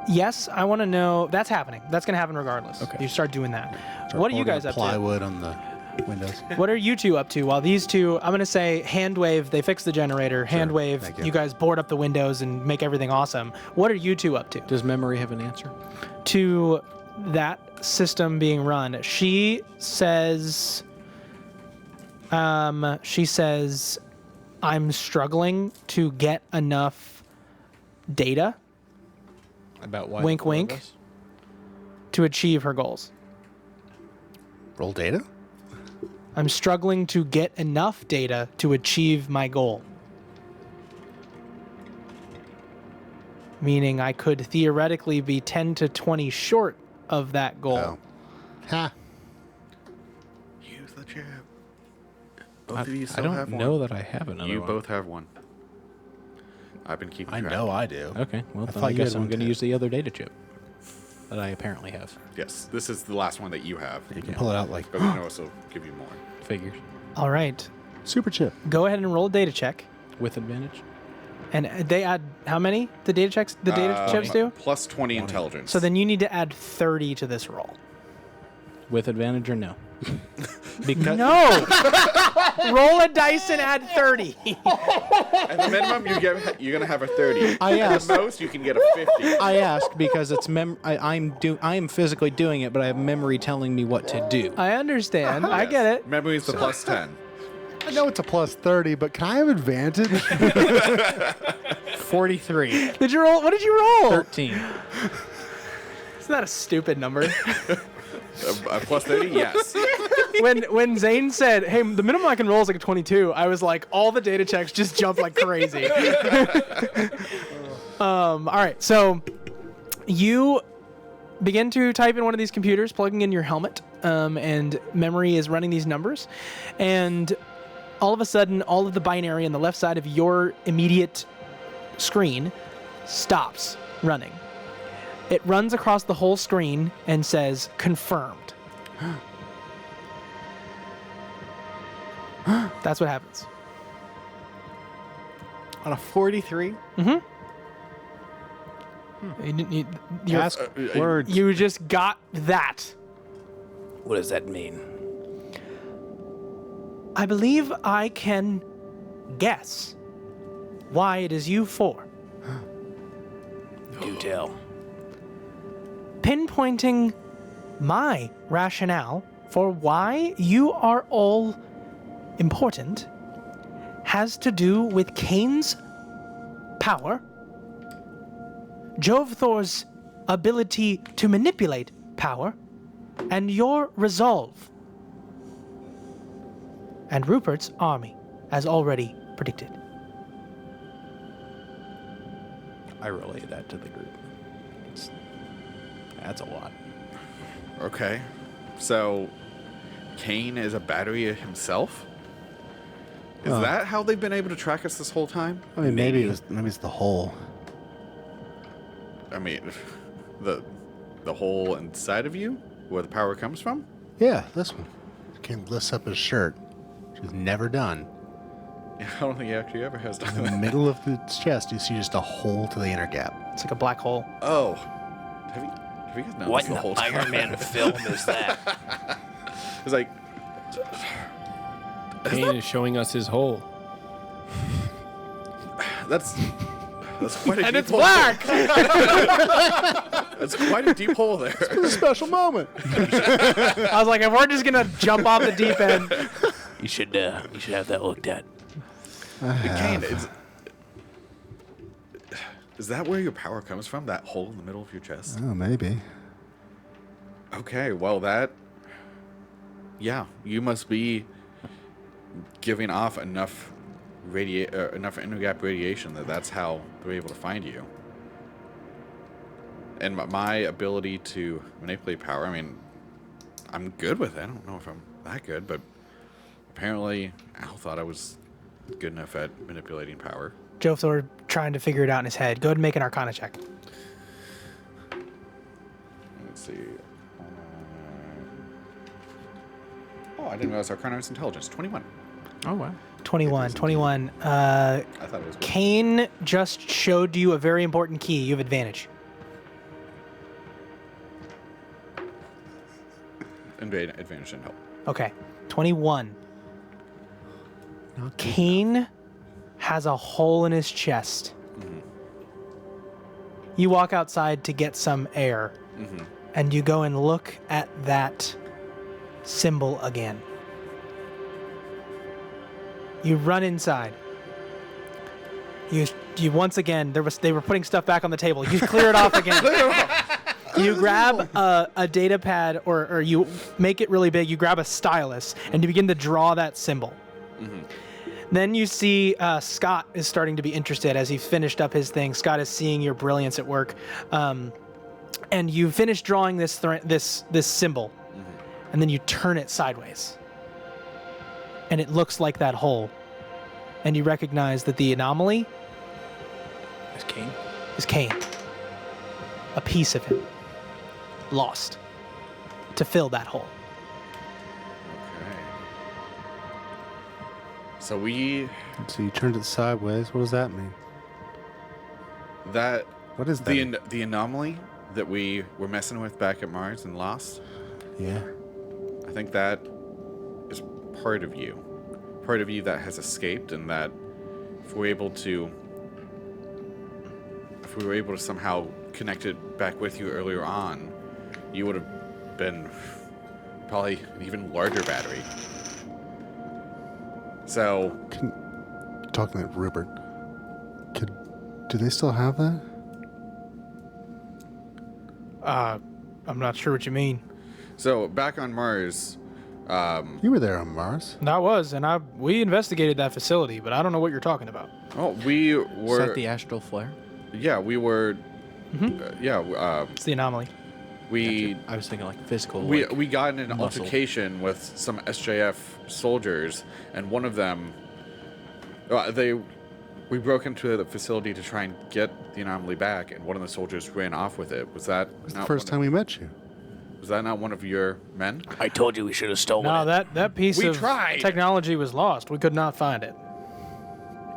Yes, I want to know. That's happening. That's going to happen regardless. Okay. You start doing that. What are you guys up to? Plywood on the windows. What are you two up to? While these two, I'm going to say hand wave, they fix the generator. Hand wave, thank you. you guys board up the windows and make everything awesome. What are you two up to? Does memory have an answer? To that system being run, she says, I'm struggling to get enough data About why? Wink, the four of wink. us? to achieve her goals. Roll data? I'm struggling to get enough data to achieve my goal. Meaning I could theoretically be 10 to 20 short of that goal. Oh. Ha. Use the chip. Both of you I still don't have know one. that I have another You one. both have one. I've been keeping I track. know I do. Okay, well, then thought I you guess had I'm one going to too. use the other data chip that I apparently have. Yes, this is the last one that you have. You can pull it out like But we can also give you more. Figures. All right. super chip. Go ahead and roll a data check. With advantage? And they add how many? The data checks, the data chips do? Plus 20 intelligence. So then you need to add 30 to this roll. With advantage or no? Because No! Roll a dice and add 30. At the minimum, you're gonna have a 30. I At asked. the most, you can get a 50. I asked because it's I am physically doing it, but I have memory telling me what to do. I understand. I get it. Memory is the plus 10. I know it's a plus 30, but can I have advantage? 43. Did you roll? What did you roll? 13. Isn't that a stupid number? A plus 30? Yes. when Zane said, "Hey, the minimum I can roll is like a 22," I was like, all the data checks just jumped like crazy. All right, so you begin to type in one of these computers, plugging in your helmet, and memory is running these numbers, and all of a sudden, all of the binary on the left side of your immediate screen stops running. It runs across the whole screen and says, "Confirmed." That's what happens. On a 43? You're- Ask words. you just got that. What does that mean? I believe I can guess why it is you four. Do tell. Pinpointing my rationale for why you are all important has to do with Kane's power, Jove Thor's ability to manipulate power, and your resolve. And Rupert's army, as already predicted. I relay that to the group. That's a lot. Okay. So, Kane is a battery himself? Is that how they've been able to track us this whole time? I mean, maybe it's the hole. I mean, the hole inside of you? Where the power comes from? Yeah, this one. Ken lifts up his shirt, which is never done. I don't think he actually ever has In done the that. middle of the chest, you see just a hole to the inner gap. It's like a black hole. Oh. Have you guys known What this in the whole the time? Iron Man film is that? It's like, Kane is showing us his hole. that's quite a And deep it's hole. black! That's quite a deep hole there. It's a special moment. I was like, if we're just gonna jump off the deep end. You should have that looked at. Kane, is that where your power comes from? That hole in the middle of your chest? Oh, maybe. Okay, well yeah, you must be giving off enough intergap radiation that's how they're able to find you. And my ability to manipulate power, I mean, I'm good with it. I don't know if I'm that good, but apparently Al thought I was good enough at manipulating power. Jofthor trying to figure it out in his head. Go ahead and make an Arcana check. Let's see. Oh, I didn't realize Arcana was intelligence. 21. Oh, wow. 21. 21. I thought it was. Kane just showed you a very important key. You have advantage. Advantage didn't help. Okay. 21. Kane has a hole in his chest. You walk outside to get some air, and you go and look at that symbol again. You run inside. You once again, they were putting stuff back on the table. You clear it off again. You grab a data pad, or you make it really big. You grab a stylus, and you begin to draw that symbol. Then you see Scott is starting to be interested as he finished up his thing. Scott is seeing your brilliance at work, and you finish drawing this symbol, and then you turn it sideways, and it looks like that hole, and you recognize that the anomaly is Kane. A piece of him lost to fill that hole. Okay. So we So you turned it sideways. What does that mean? that What is that? the anomaly that we were messing with back at Mars and lost. Yeah. I think that is part of you that has escaped, and that if we're able to somehow connect it back with you earlier on, you would have been probably an even larger battery. So Talking to Rupert. Do they still have that? I'm not sure what you mean. So back on Mars, You were there on Mars. I was, and we investigated that facility, but I don't know what you're talking about. we Is were. that the astral flare? Yeah, we were. It's the anomaly. We I was thinking like physical. we got in an muscle. altercation with some SJF soldiers, and one of them, we broke into the facility to try and get the anomaly back, and one of the soldiers ran off with it. Was that It's the not first time we met you. Was that not one of your men? I told you we should have stolen No, it. that piece We of tried. technology was lost. We could not find it.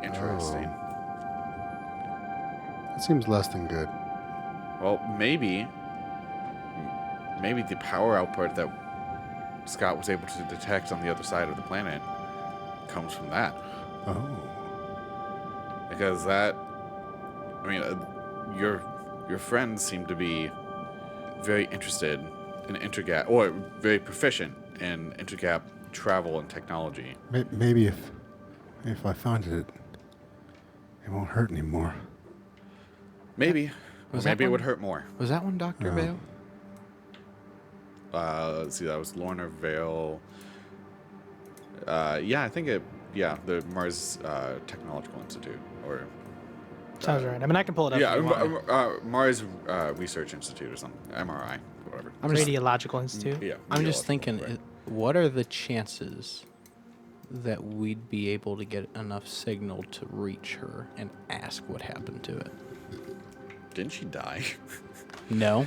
Interesting. That seems less than good. Well, maybe the power output that Scott was able to detect on the other side of the planet comes from that. Oh. Because your friends seem to be very interested in intergap, or very proficient in intergap travel and technology. Maybe if I find it, it won't hurt anymore. Maybe. Or Was that maybe it one- would hurt more. Was that one Dr. Vale? Let's see, that was Lorna Vale. I think the Mars Technological Institute, or Sounds right. I mean, I can pull it up. if you want. Mars Research Institute or something, MRI, whatever. Radiological Institute. Yeah, I'm just radiological, thinking, right. what are the chances that we'd be able to get enough signal to reach her and ask what happened to it? Didn't she die? No.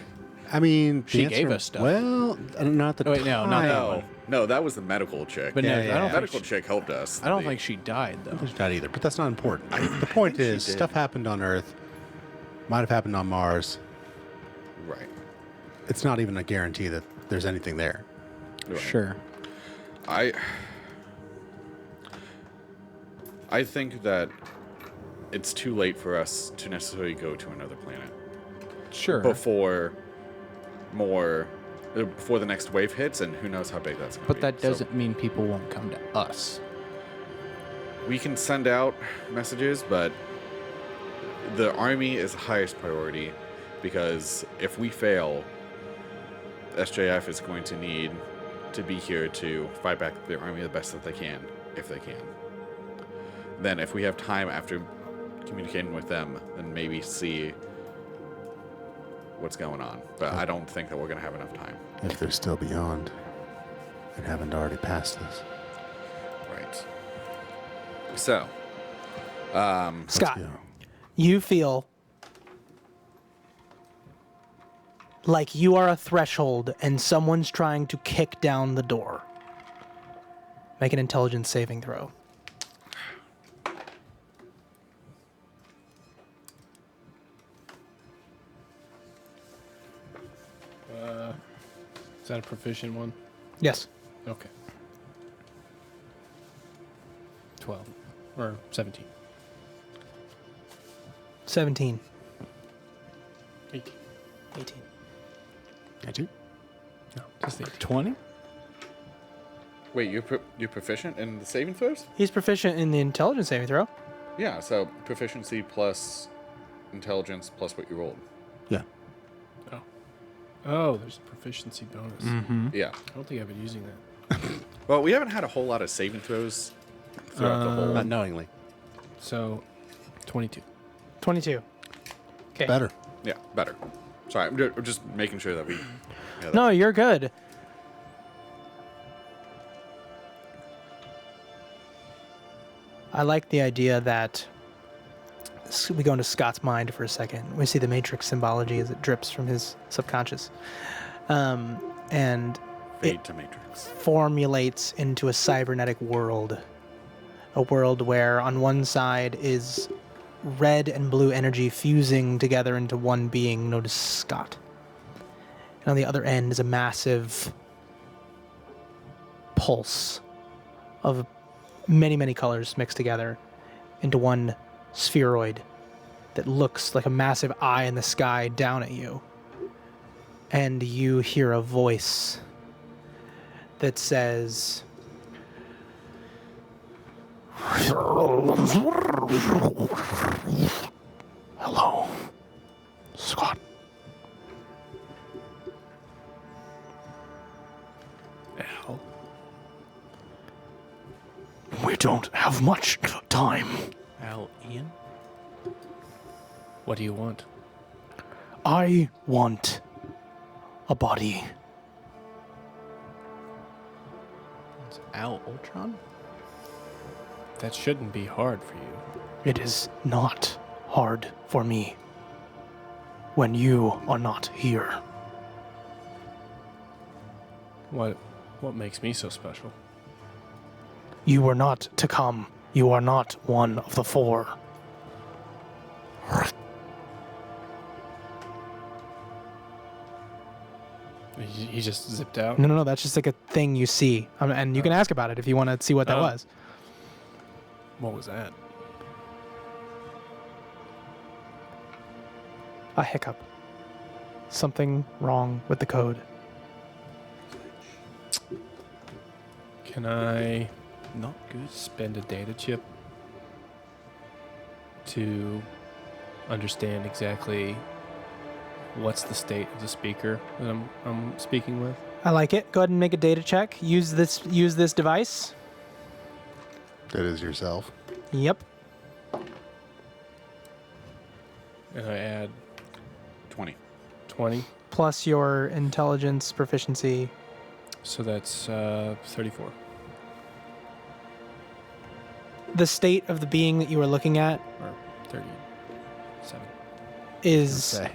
I mean, the She answer- gave us stuff. Well, not the Oh, wait, no, not that time. one. No, that was the medical chick. But no, Yeah, I yeah, don't yeah. think medical she, chick helped us. I don't think she died I though. don't think she's not either, but that's not important. The point is, did. stuff happened on Earth, might have happened on Mars. Right. It's not even a guarantee that there's anything there. Right. Sure. I think that it's too late for us to necessarily go to another planet Sure. before the next wave hits, and who knows how big that's going to be. But that So doesn't mean people won't come to us. we can send out messages, but the army is the highest priority, because if we fail, SJF is going to need to be here to fight back their army the best that they can, if they can. Then if we have time after communicating with them, then maybe see what's going on. But I don't think that we're going to have enough time. If they're still beyond and haven't already passed us. Right. So, Scott, Yeah. you feel like you are a threshold and someone's trying to kick down the door. Make an intelligence saving throw. Is that a proficient one? Yes. Okay. 12 or 17. 17. 18. 18. I do. No, just 18. 20? wait, you're proficient in the saving throws? He's proficient in the intelligence saving throw. Yeah, so proficiency plus intelligence plus what you rolled. Yeah. Oh, there's a proficiency bonus. Yeah. I don't think I've been using that. Well, we haven't had a whole lot of saving throws throughout the whole. Not knowingly. So, 22. 22. Okay. Better. Yeah, better. Sorry, I'm just making sure that we. Yeah, No, you're good. I like the idea that we go into Scott's mind for a second. We see the matrix symbology as it drips from his subconscious. And fade to matrix. formulates into a cybernetic world. A world where on one side is red and blue energy fusing together into one being known as Scott. And on the other end is a massive pulse of many, many colors mixed together into one spheroid that looks like a massive eye in the sky down at you. And you hear a voice that says, "Hello, Scott." Al. We don't have much time. Al, Ian? What do you want? I want a body. It's Al Ultron? That shouldn't be hard for you. It is not hard for me when you are not here. What makes me so special? You were not to come. You are not one of the four. He just zipped out. No, that's just like a thing you see. And you can ask about it if you want to see what that Oh. was. What was that? A hiccup. Something wrong with the code. Can I Not good. spend a data chip to understand exactly what's the state of the speaker that I'm speaking with? I like it. Go ahead and make a data check. Use this device. That is yourself. Yep. And I add 20. 20, Plus your intelligence proficiency. so that's 34. The state of the being that you are looking at Or 37. is Okay.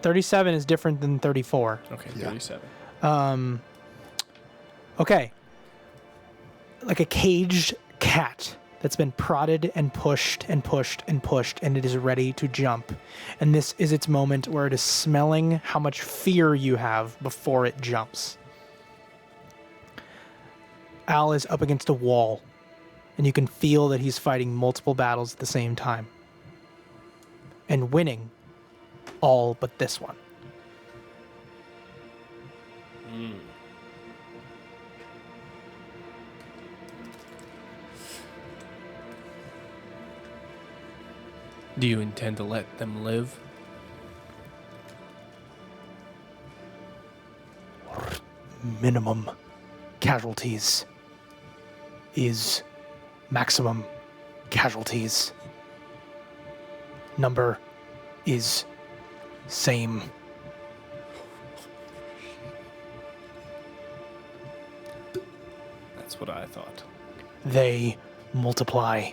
37 is different than 34. Okay, Yeah. 37. Okay. Like a caged cat that's been prodded and pushed and pushed and pushed, and it is ready to jump. And this is its moment where it is smelling how much fear you have before it jumps. Al is up against a wall, and you can feel that he's fighting multiple battles at the same time. And winning all but this one. Do you intend to let them live? Minimum casualties is maximum casualties. Number is same. That's what I thought. They multiply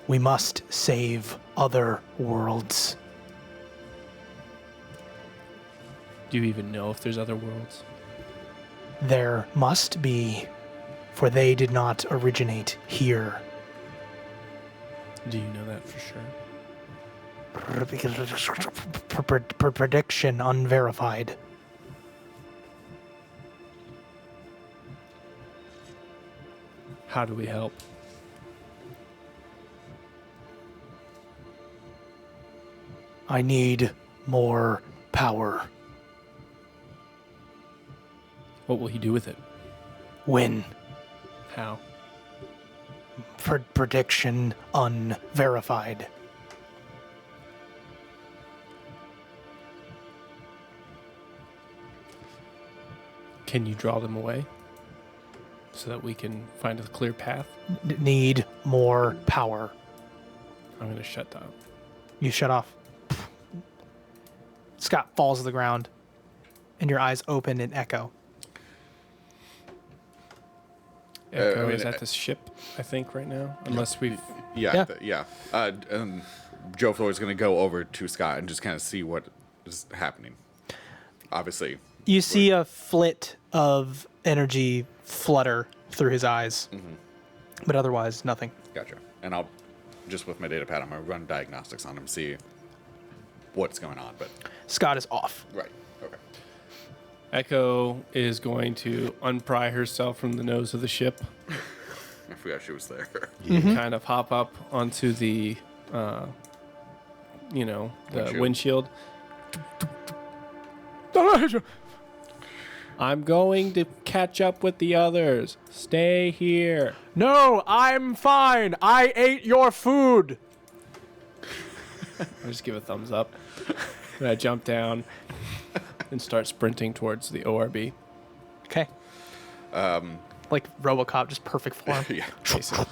We must save other worlds. Do you even know if there's other worlds? There must be, for they did not originate here. Do you know that for sure? Prediction unverified. How do we help? I need more power. What will he do with it? Win. How? Prediction unverified. Can you draw them away so that we can find a clear path? Need more power. I'm going to shut down. You shut off. Scott falls to the ground, and your eyes open in echo. Echo I mean, is at this ship, I think, right now. Unless we've... Yeah, Yeah. And Joe Floyd is going to go over to Scott and just kind of see what is happening. Obviously. You see a flit of energy flutter through his eyes, but otherwise nothing. Gotcha. And I'll, just with my data pad, I'm going to run diagnostics on him, see what's going on. But Scott is off. right. Okay. Echo is going to unpry herself from the nose of the ship, I forgot she was there. kind of hop up onto the, the windshield. I'm going to catch up with the others. Stay here. No, I'm fine. I ate your food. I just give a thumbs up. And I jump down and start sprinting towards the ORB. Okay. Like RoboCop, just perfect form. Yeah. Basically.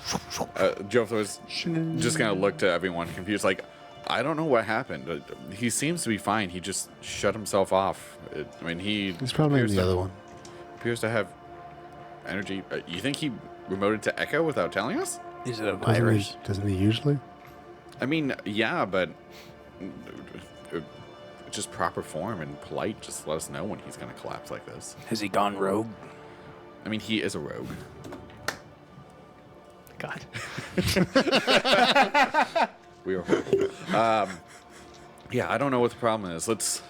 Joe Floyd's just kind of looked to everyone confused, like, I don't know what happened. He seems to be fine. He just shut himself off. He's probably appears the to- other one. Appears to have energy. You think he remoted to Echo without telling us? Is it a Doesn't virus? doesn't he usually? I mean, yeah, but just proper form and polite. Just let us know when he's going to collapse like this. Has he gone rogue? I mean, he is a rogue. God. We are horrible. Yeah, I don't know what the problem is. Let's,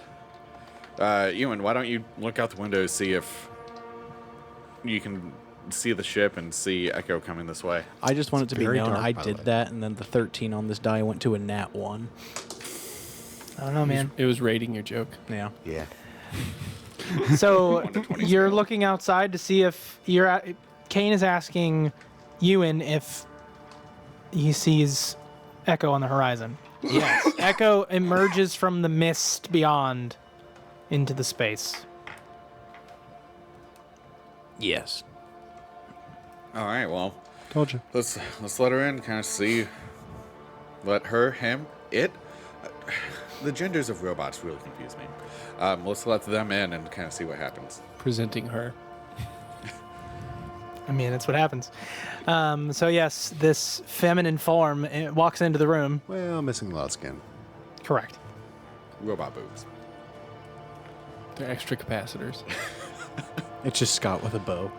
Ewan, why don't you look out the window, see if you can see the ship and see Echo coming this way. I just want it to be very known dark, I by the did way. that, and then the 13 on this die went to a nat 1. I don't know, man. It was rating your joke. Yeah. Yeah. So 1 to 20 you're scale. looking outside to see if Kane is asking Ewan if he sees Echo on the horizon. Yes. Echo emerges from the mist beyond into the space. Yes. All right, well, Told you. let's let her in, kind of see. Let her, him, it. The genders of robots really confuse me. Let's let them in and kind of see what happens. Presenting her. I mean, that's what happens. So yes, this feminine form walks into the room. Well, missing a lot of skin. Correct. Robot boobs. They're extra capacitors. It's just Scott with a bow.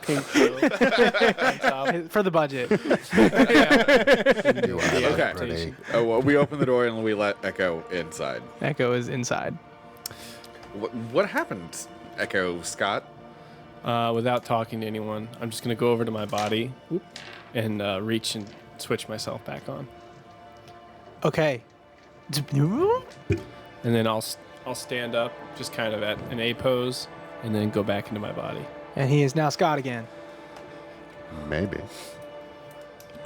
Pink bow on top. For the budget. Okay. Well, we open the door and we let Echo inside. Echo is inside. What happened, Echo Scott? Without talking to anyone, I'm just going to go over to my body and reach and switch myself back on. Okay. And then I'll stand up, just kind of at an A pose, and then go back into my body. And he is now Scott again. Maybe.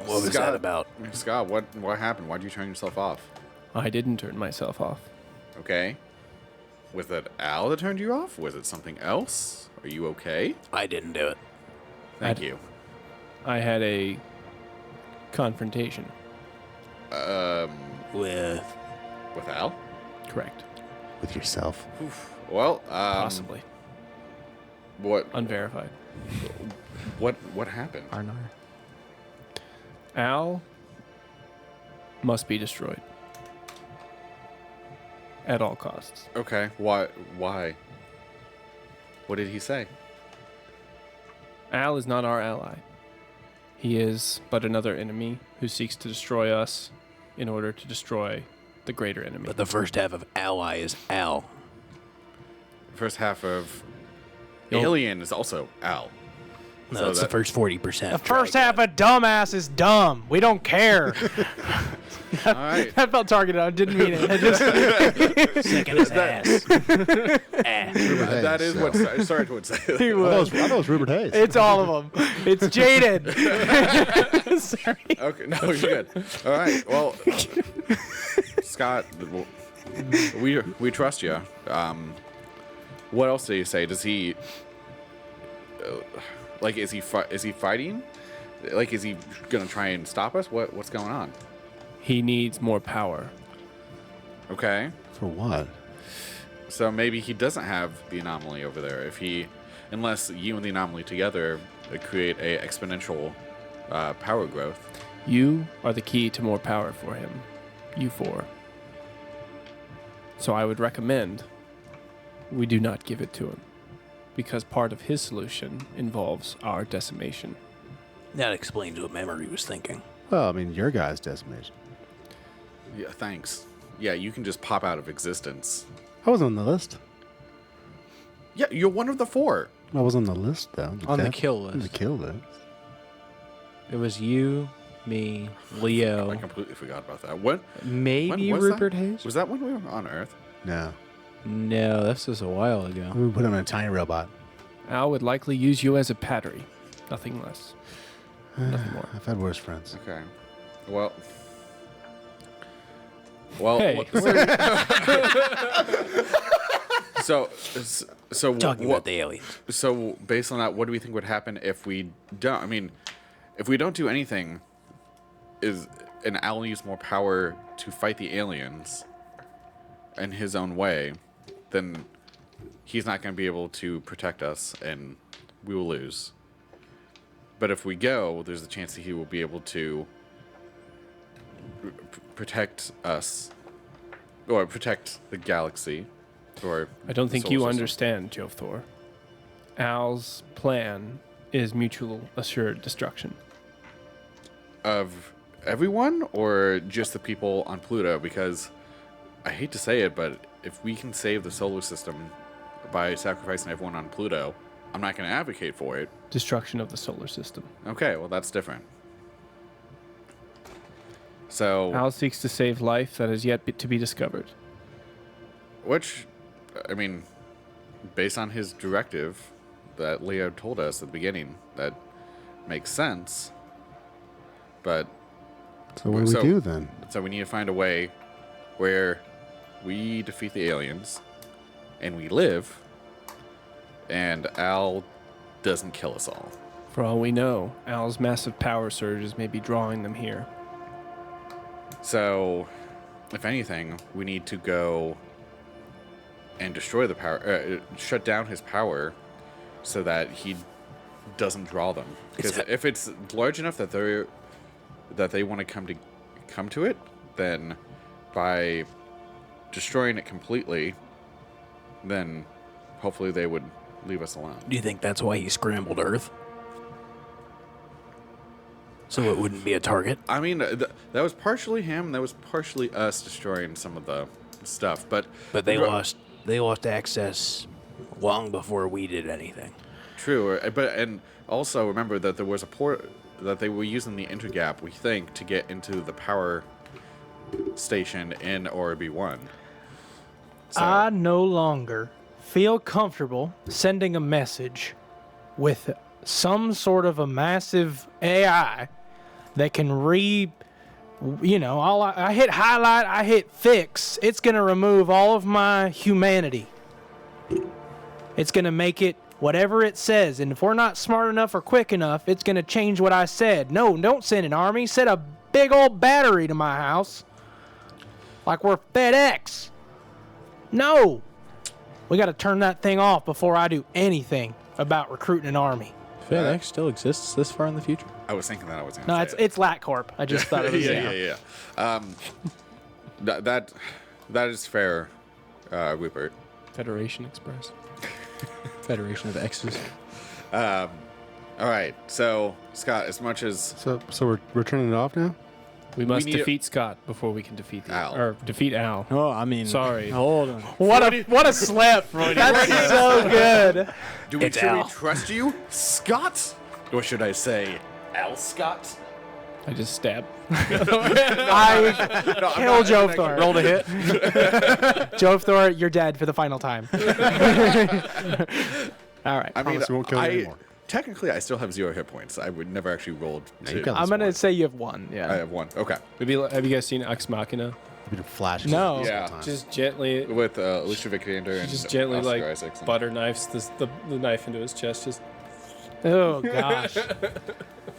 What was that about? Scott, what happened? Why'd you turn yourself off? I didn't turn myself off. Okay. Was it Al that turned you off? Was it something else? Are you okay? I didn't do it. Thank you. I had a confrontation. With Al? Correct. With yourself. Well, Possibly. What Unverified. happened? Arnar. Al must be destroyed at all costs. Okay. Why? Why? What did he say? Al is not our ally. He is but another enemy who seeks to destroy us in order to destroy the greater enemy. But the first half of ally is Al. First half of Yo. Alien is also Al. No, So it's that- the first 40%. The first half of dumbass is dumb. We don't care. All right. That felt targeted. I didn't mean it. I just Second is ass. Rupert That Hayes, is what so. Sarge would say. he I was. thought it was Rupert Hayes. It's all of them. It's Jaden. Sorry. Okay, no, you're good. All right, well, Scott, we trust you. What else did he say? Does he like? Is he fighting? Like, is he gonna try and stop us? What's going on? He needs more power. Okay, For what? so maybe he doesn't have the anomaly over there. Unless you and the anomaly together create a exponential power growth. You are the key to more power for him. You four. So I would recommend we do not give it to him, because part of his solution involves our decimation. That explains what Memory was thinking. Well, I mean, your guy's decimation. Yeah, thanks. Yeah, you can just pop out of existence. I was on the list. Yeah, you're one of the 4. I was on the list, though. On the That- kill on the list. kill list. It was you, me, I Leo, completely forgot about that. When maybe was Rupert that? Hayes. Was that when we were on Earth? No. No, this was a while ago. We put him in a tiny robot. Al would likely use you as a battery. Nothing less. Nothing more. I've had worse friends. Okay. Well. Hey. So Talking what, about the aliens. so based on that, what do we think would happen if we don't? I mean, if we don't do anything, and Al use more power to fight the aliens in his own way, then he's not going to be able to protect us, and we will lose. But if we go, there's a chance that he will be able to protect us, or protect the galaxy, or I don't think the you solar system. understand, Joe Thor. Al's plan is mutual assured destruction. Of everyone, or just the people on Pluto? Because I hate to say it, but if we can save the solar system by sacrificing everyone on Pluto, I'm not going to advocate for it. Destruction of the solar system. Okay, well, that's different. So, Al seeks to save life that is yet to be discovered. which, I mean, based on his directive that Leo told us at the beginning, that makes sense. But, So what do So- we do then? so we need to find a way where we defeat the aliens and we live, and Al doesn't kill us all. For all we know, Al's massive power surges may be drawing them here. So, if anything, we need to go and destroy the power, shut down his power, so that he doesn't draw them. Because if it's large enough that they want to come to it, then by destroying it completely, then hopefully they would leave us alone. Do you think that's why he scrambled Earth? So it wouldn't be a target? I mean, that was partially him. That was partially us destroying some of the stuff. But But they lost access long before we did anything. True, and also remember that there was a port that they were using the intergap, we think, to get into the power station in ORB1. So, I no longer feel comfortable sending a message with some sort of a massive AI that can I hit highlight, I hit fix. It's going to remove all of my humanity. It's going to make it whatever it says. And if we're not smart enough or quick enough, it's going to change what I said. No, don't send an army. Send a big old battery to my house. Like we're FedEx. No. We got to turn that thing off before I do anything about recruiting an army. FedEx still exists this far in the future? I was thinking that I was going No, to it's LatCorp. I just thought it was. yeah. That is fair, Rupert. Federation Express. Federation of X's. All right, so Scott, as much as So we're turning it off now? We must need defeat Scott before we can defeat Al. Or defeat Al. Oh, I mean, Sorry. Hold on. What a slip! That's so good. do we It's truly Al. trust you, Scott, or should I say, Al Scott? I just stabbed. I kill Joe Thor. Roll to hit. Joe Thor, you're dead for the final time. All right. I mean, Promise we won't kill you anymore. technically I still have 0 hit points. I would never actually rolled you 2. got I'm gonna one. say you have 1. Yeah. I have 1. Okay, Maybe have you guys seen Ex Machina? You've been flashing. No. this Yeah. whole time. Just gently, with Alicia Vikander and just gently Oscar like Isaac. butter knifes the knife into his chest. Just Oh gosh.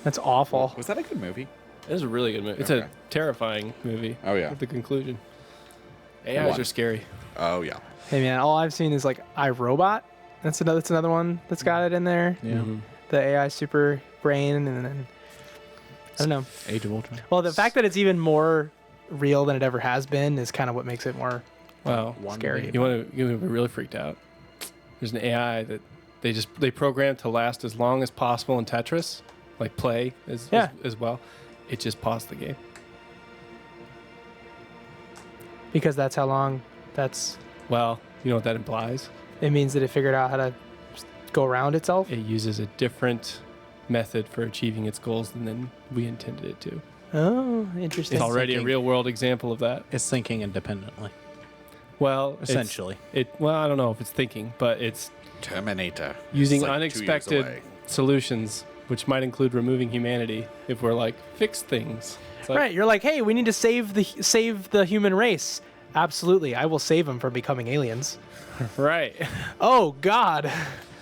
That's awful. Was that a good movie? it was a really good movie. It's Okay. a terrifying movie. Oh, yeah. At the conclusion, AIs What? are scary. Oh yeah. Hey man, all I've seen is like iRobot. That's another one that's got it in there. Yeah. Mm-hmm. The AI super brain, and then I don't know. Age of Ultron. Well, the fact that it's even more real than it ever has been is kind of what makes it more Wow. scary. You want to be really freaked out? There's an AI that they program to last as long as possible in Tetris, like play as well. It just paused the game. Because that's how long. Well, you know what that implies? It means that it figured out how to go around itself. It uses a different method for achieving its goals than we intended it to. Oh, interesting. It's already a thinking- real world example of that. It's thinking independently, Well, it's- essentially. Well, I don't know if it's thinking, but it's Terminator. using It's like 2 years unexpected away. solutions, which might include removing humanity if we're like fix things. It's like, Right, you're like, hey, we need to save the human race. Absolutely, I will save them from becoming aliens. right. Oh God,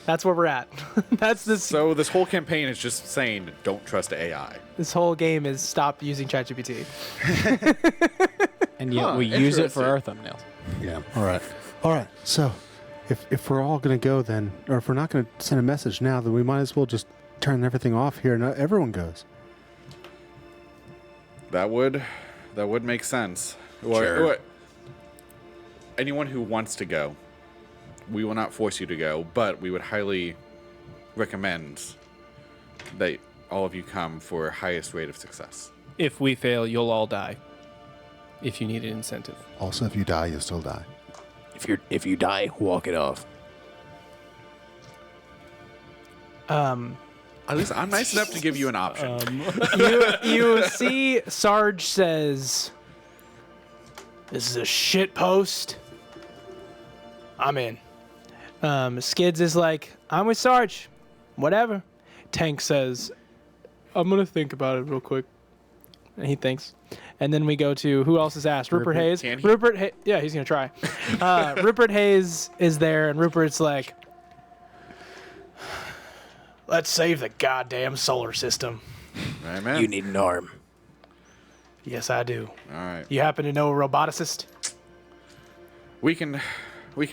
that's where we're at. That's this. So this whole campaign is just saying, don't trust AI. This whole game is stop using ChatGPT. And yet Huh, we use it for interesting. our thumbnails. Yeah. All right. So, if we're all gonna go then, or if we're not gonna send a message now, then we might as well just turn everything off here and everyone goes. That would make sense. Sure. Anyone who wants to go, we will not force you to go, but we would highly recommend that all of you come for highest rate of success. If we fail, you'll all die. If you need an incentive. Also, if you die, you'll still die. If you die, walk it off. At least I'm nice enough to give you an option. you see, Sarge says, "This is a shit post. I'm in." Skids is like, "I'm with Sarge. Whatever." Tank says, "I'm gonna think about it real quick," and he thinks. And then we go to who else is asked? Rupert Hayes. Can he? Yeah, he's gonna try. Rupert Hayes is there, and Rupert's like, "Let's save the goddamn solar system." Right, man? You need an arm. Yes, I do. All right. You happen to know a roboticist? We can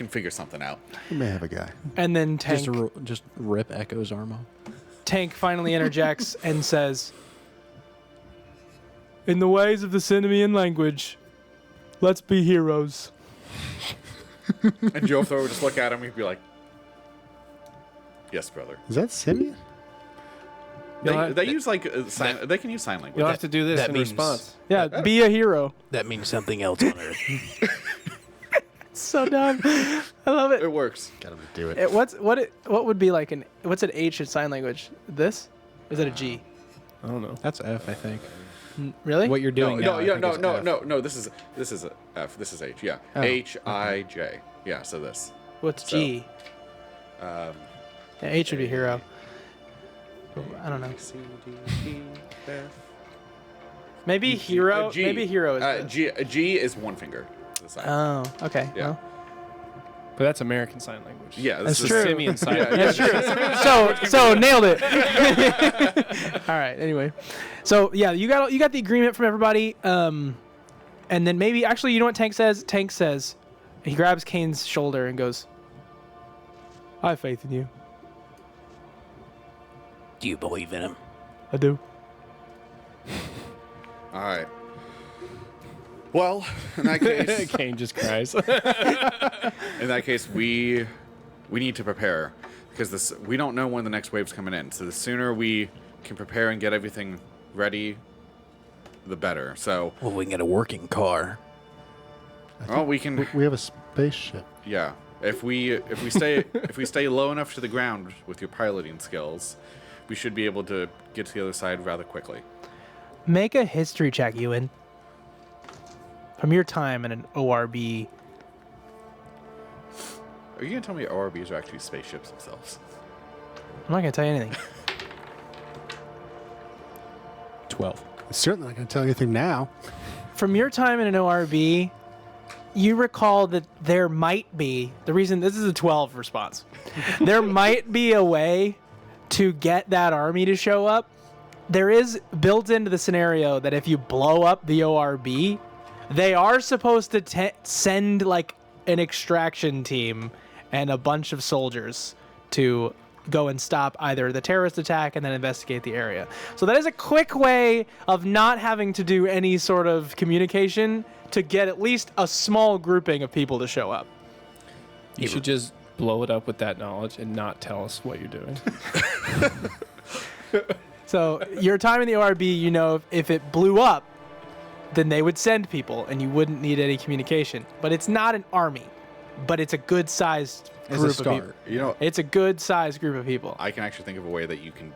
figure something out. We may have a guy. And then Tank, Just rip Echo's arm off. Tank finally interjects and says, "In the ways of the Simian language, let's be heroes." And Joe Thor would just look at him and he'd be like, "Yes, brother." Is that Simeon? They use like sign. They can use sign language. You'll have to do this that in means- response. Yeah, be a hero. That means something else on Earth. So dumb. I love It it. works. Gotta do it. What would be like what's an H in sign language? This? Or is it a G? I don't know. That's F, I think. Really? What you're doing now, I think is F. No. This is a F. This is H. Yeah. Oh, H-I-J. Yeah. So this. What's So, G? Yeah, H would be hero. I don't know. Maybe hero. G. Maybe hero is. G is one finger. To the side. Oh, okay. Yeah. Well, But that's American Sign Language. Yeah, That's this is true. Simian Sign Yeah, Language. yeah. so nailed it. All right. Anyway, so yeah, you got the agreement from everybody. And then maybe actually, you know what Tank says? Tank says, he grabs Kane's shoulder and goes, "I have faith in you." Do you believe in him? I do. All right. Well, in that case, Kane just cries. in that case, we need to prepare because we don't know when the next wave's coming in. So the sooner we can prepare and get everything ready, the better. So, Well, we can get a working car. well, we can. We have a spaceship. Yeah. If we stay low enough to the ground with your piloting skills, we should be able to get to the other side rather quickly. Make a history check, Ewan. From your time in an ORB. Are you gonna tell me ORBs are actually spaceships themselves? I'm not going to tell you anything. 12. It's certainly not going to tell you anything now. From your time in an ORB, you recall that there might be, the reason this is a 12 response, there might be a way to get that army to show up. There is built into the scenario that if you blow up the ORB, they are supposed to send like an extraction team and a bunch of soldiers to go and stop either the terrorist attack and then investigate the area. So that is a quick way of not having to do any sort of communication to get at least a small grouping of people to show up. You should just blow it up with that knowledge and not tell us what you're doing. So your time in the ORB, you know, if it blew up, then they would send people and you wouldn't need any communication. But it's not an army, but it's a good-sized As a group of start. people. You know, It's a good-sized group of people. I can actually think of a way that you can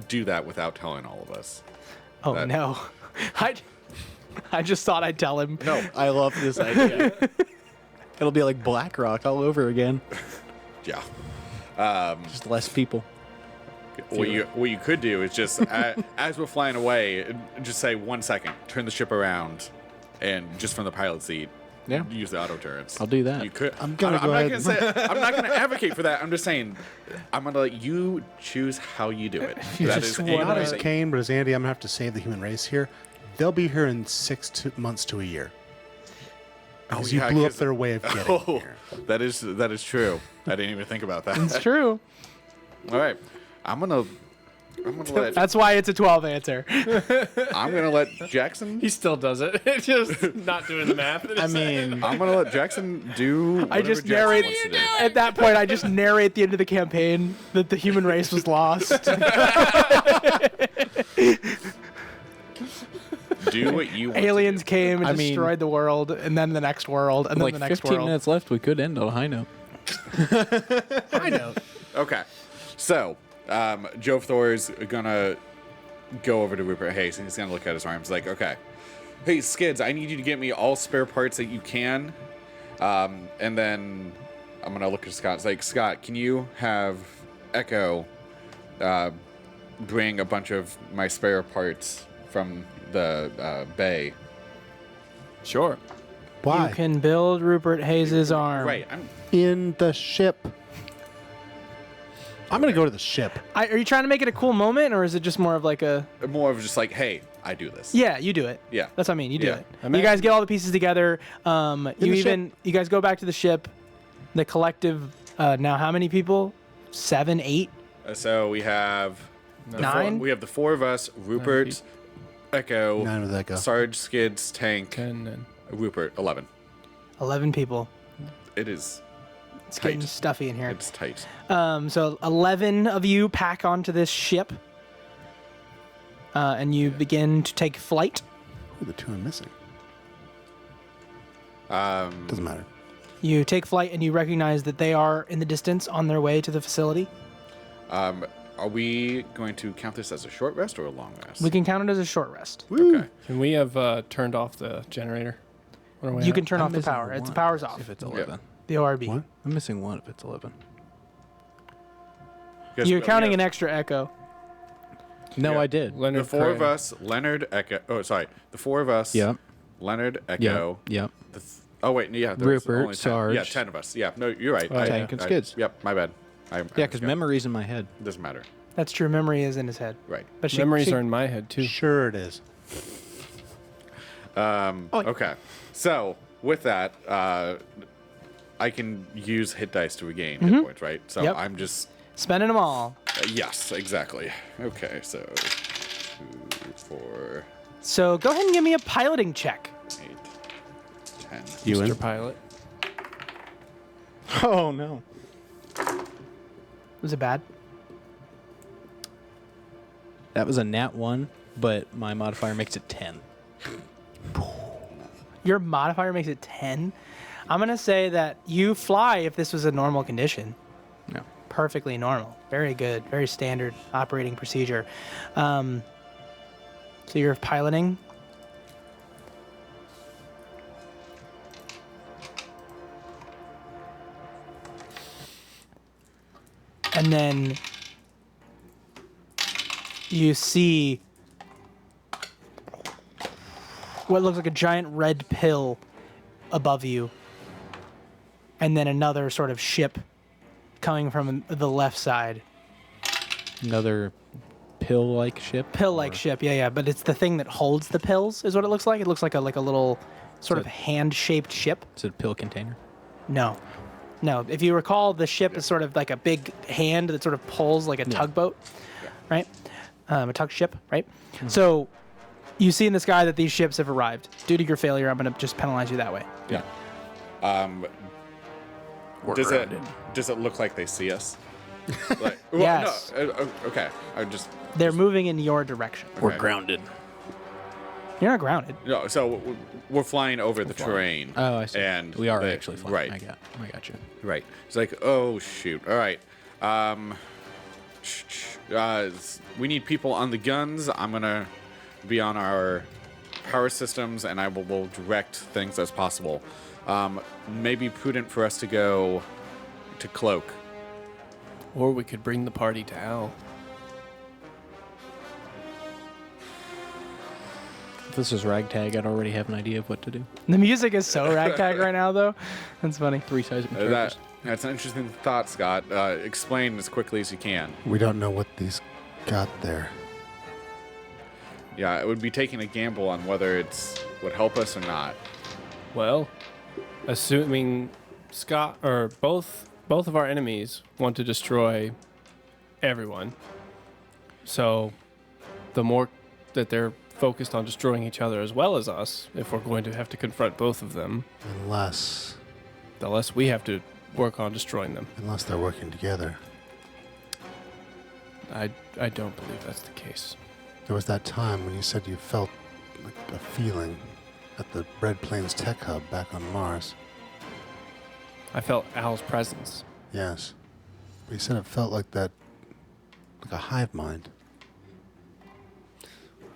do that without telling all of us. Oh, that- no. I just thought I'd tell him. No. I love this idea. It'll be like BlackRock all over again. Yeah. Just less people. What you could do is just as we're flying away, just say 1 second, turn the ship around, and just from the pilot seat, Yeah. use the auto turrets. I'll do that. You could. I'm gonna go not ahead gonna say. I'm not gonna advocate for that. I'm just saying, I'm gonna let you choose how you do it. That just is wanna- Not as a Kane, but as Andy, I'm going to have to save the human race here. They'll be here in 6 months to a year. Because you yeah, blew up 'cause- their way of getting Oh, here. that is true. I didn't even think about that. It's true. All right, I'm gonna let That's why it's a 12 answer. Jackson. He still does it. Just not doing the math. I mean, I'm gonna let Jackson do. I just whatever Jackson narrate. wants to do. At that point, I just narrate the end of the campaign that the human race was lost. Do what you want. Aliens came and I mean- destroyed the world, and then the next world, and then like the next 15 world. minutes left. We could end on a high note. I know. Okay, so Joe Thor's gonna go over to Rupert Hayes and he's gonna look at his arms like, okay, hey Skids, I need you to get me all spare parts that you can, and then I'm gonna look at Scott. It's like, Scott, can you have Echo bring a bunch of my spare parts from the bay? Sure. Why? You can build Rupert Hayes' arm. Right. I'm In the ship. I'm going to go to the ship. Are you trying to make it a cool moment, or is it just more of like a... more of just like, hey, I do this. Yeah, you do it. Yeah. That's what I mean. You do Yeah. it. You guys get all the pieces together. You the you guys go back to the ship. The collective, now how many people? 7, 8? So we have the 9? we have the 4 of us: Rupert, Echo, 9 with Echo. Sarge, Skids, Tank, 10 and Rupert. 11. 11 people. It is. It's getting Tight. stuffy in here. It's tight. So 11 of you pack onto this ship. And you begin to take flight. Who are the 2 I'm missing? Um, Doesn't matter. You take flight and you recognize that they are in the distance on their way to the facility. are we going to count this as a short rest or a long rest? We can count it as a short rest. Okay. can we have turned off the generator? What are we You at? can turn I'm off the missing power. It's one the power's off. If it's 11. The ORB. What? I'm missing 1 if it's 11. Because You're we counting an have extra echo. No, Yeah. I did. Leonard the 4 of Crane. us, Leonard, Echo. Oh, sorry. The 4 of us. Yep. Leonard, Yep. Echo. Yep. Oh wait, yeah. there was Rupert, only 10. Sarge. Yeah, 10 of us. Yeah. No, you're right. Tank and Skids. Yep. My bad. Yeah, because memory's in my head. doesn't matter. That's true. Memory is in his head. Right. But Memories are in my head too. Sure it is. Okay. So with that, I can use hit dice to regain hit points, right? So Yep. I'm just spending them all. Yes, exactly. Okay, so 2, 4, So go ahead and give me a piloting check. 8, 10. You in? Mr. Pilot. Oh no. Was it bad? That was a nat 1, but my modifier makes it 10. Your modifier makes it 10. I'm going to say that you fly if this was a normal condition. No. Perfectly normal. Very good. Very standard operating procedure. So you're piloting. And then you see what looks like a giant red pill above you. And then another sort of ship coming from the left side. Another pill-like ship. Pill-like ship, yeah. But it's the thing that holds the pills, is what it looks like. It looks like a little sort of hand-shaped ship. Is it a pill container? No. If you recall, the ship is sort of like a big hand that sort of pulls like a tugboat, right? A tug ship, right? So you see in the sky that these ships have arrived. Due to your failure, I'm going to just penalize you that way. Yeah. Does it look like they see us? Like, Yes. No, okay. They're moving in your direction. We're grounded. You're not grounded. No, so we're flying over the terrain. Oh, I see. And we are actually flying. Right. I got you. Right. It's like, oh shoot. All right. We need people on the guns. I'm gonna be on our power systems, and I will direct things as possible. Maybe prudent for us to go to Cloak. Or we could bring the party to Al. If this is ragtag, I'd already have an idea of what to do. The music is so ragtag right now, though. That's funny. 3 sizable characters. That's an interesting thought, Scott. Explain as quickly as you can. We don't know what these got there. Yeah, it would be taking a gamble on whether it's would help us or not. Well, assuming Scott or both of our enemies want to destroy everyone. So the more that they're focused on destroying each other as well as us, if we're going to have to confront both of them, Unless the less we have to work on destroying them. they're working together. I don't believe that's the case. There was that time when you said you felt like a feeling at the Red Plains Tech Hub back on Mars. I felt Al's presence. Yes. But you said it felt like that, like a hive mind. I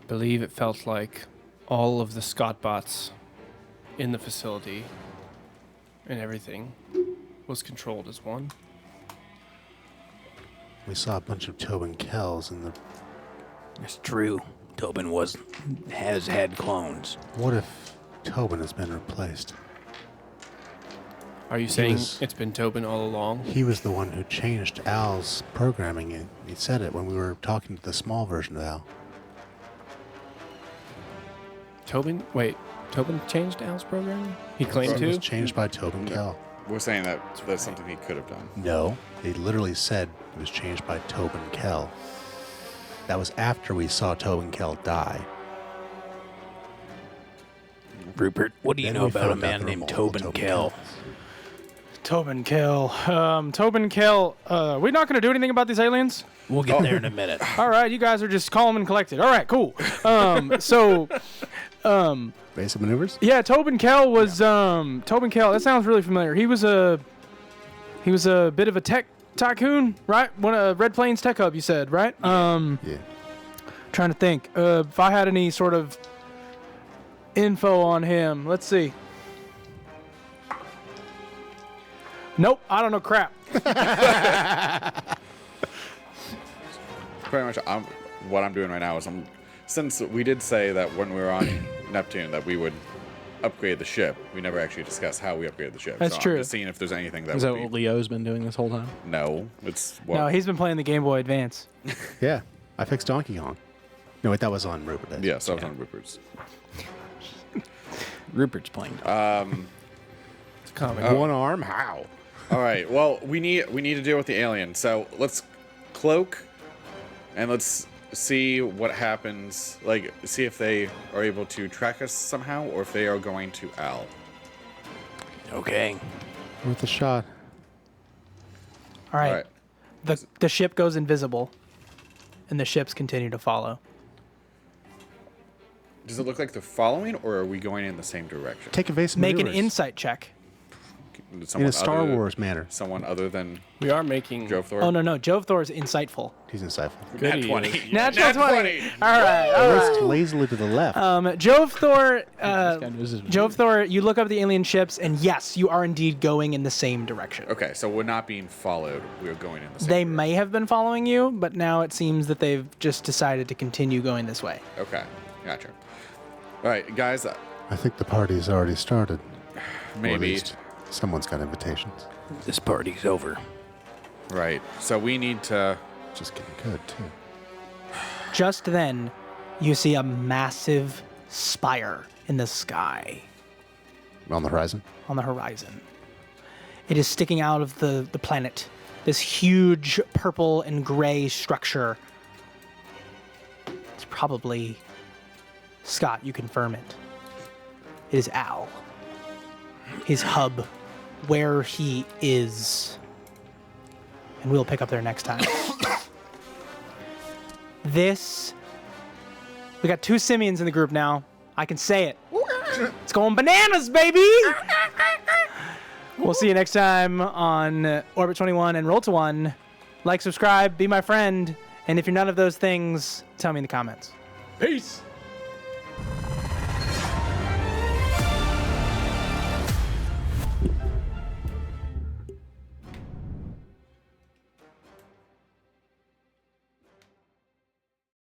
believe it felt like all of the Scott bots in the facility and everything was controlled as one. We saw a bunch of Tobin Kells in the... It's true. Tobin has had clones. What if Tobin has been replaced? Are you saying it's been Tobin all along? He was the one who changed Al's programming. He said it when we were talking to the small version of Al. Tobin changed Al's programming? He claimed It was to? changed by Tobin No. Kell. We're saying that that's something he could have done. No, they literally said it was changed by Tobin Kell. That was after we saw Tobin Kell die. Rupert, what do you Then know we about a found out man there were named multiple Tobin Kell? Tobin Kell. Tobin Kell. We're not going to do anything about these aliens? We'll get there in a minute. All right, you guys are just calm and collected. All right, cool. Basic maneuvers? Yeah, Tobin Kell was Tobin Kell. That sounds really familiar. He was a bit of a tech tycoon, right? One of Red Plains Tech Hub, you said, right? Yeah. Trying to think if I had any sort of info on him. Let's see. Nope, I don't know crap. Pretty much what I'm doing right now is since we did say that when we were on Neptune that we would upgrade the ship, we never actually discussed how we upgraded the ship. That's so true. I'm just seeing if there's anything that Is that would what be... Leo's been doing this whole time? No, it's... No, he's been playing the Game Boy Advance. Yeah. I fixed Donkey Kong. No, wait, that was on Rupert Days. Yeah, so I was on Rupert's. Rupert's playing. It's a comic. One arm? How? All right, well, we need to deal with the alien. So let's Cloak And let's see what happens. Like, see if they are able to track us somehow, or if they are going to Al. Okay. Worth a shot. All right. All right. The ship goes invisible, and the ships continue to follow. Does it look like they're following, or are we going in the same direction? Take evasive Make an maneuvers. insight check. In Someone a Star other- Wars manner. Someone other than We are making. Jovthor? Oh, no. Jove Thor is insightful. He's insightful. Nat Goody. 20. Natural 20. All right. Looks lazily to the left. Jove Thor, This guy knows his- Jove Thor, you look up the alien ships, and yes, you are indeed going in the same direction. Okay, so we're not being followed. We're going in the same They direction. may have been following you, but now it seems that they've just decided to continue going this way. Okay, gotcha. All right, guys, I think the party's already started. Or at maybe. least someone's got invitations. This party's over. Right. So we need to. Just getting good, too. Just then, you see a massive spire in the sky On the horizon? on the horizon. It is sticking out of the planet. This huge purple and gray structure. It's probably... Scott, you confirm it. It is Al. His hub, where he is. And we'll pick up there next time. We got 2 simians in the group now. I can say it. It's going bananas, baby! We'll see you next time on Orbit 21 and Roll to 1. Like, subscribe, be my friend, and if you're none of those things, tell me in the comments. Peace.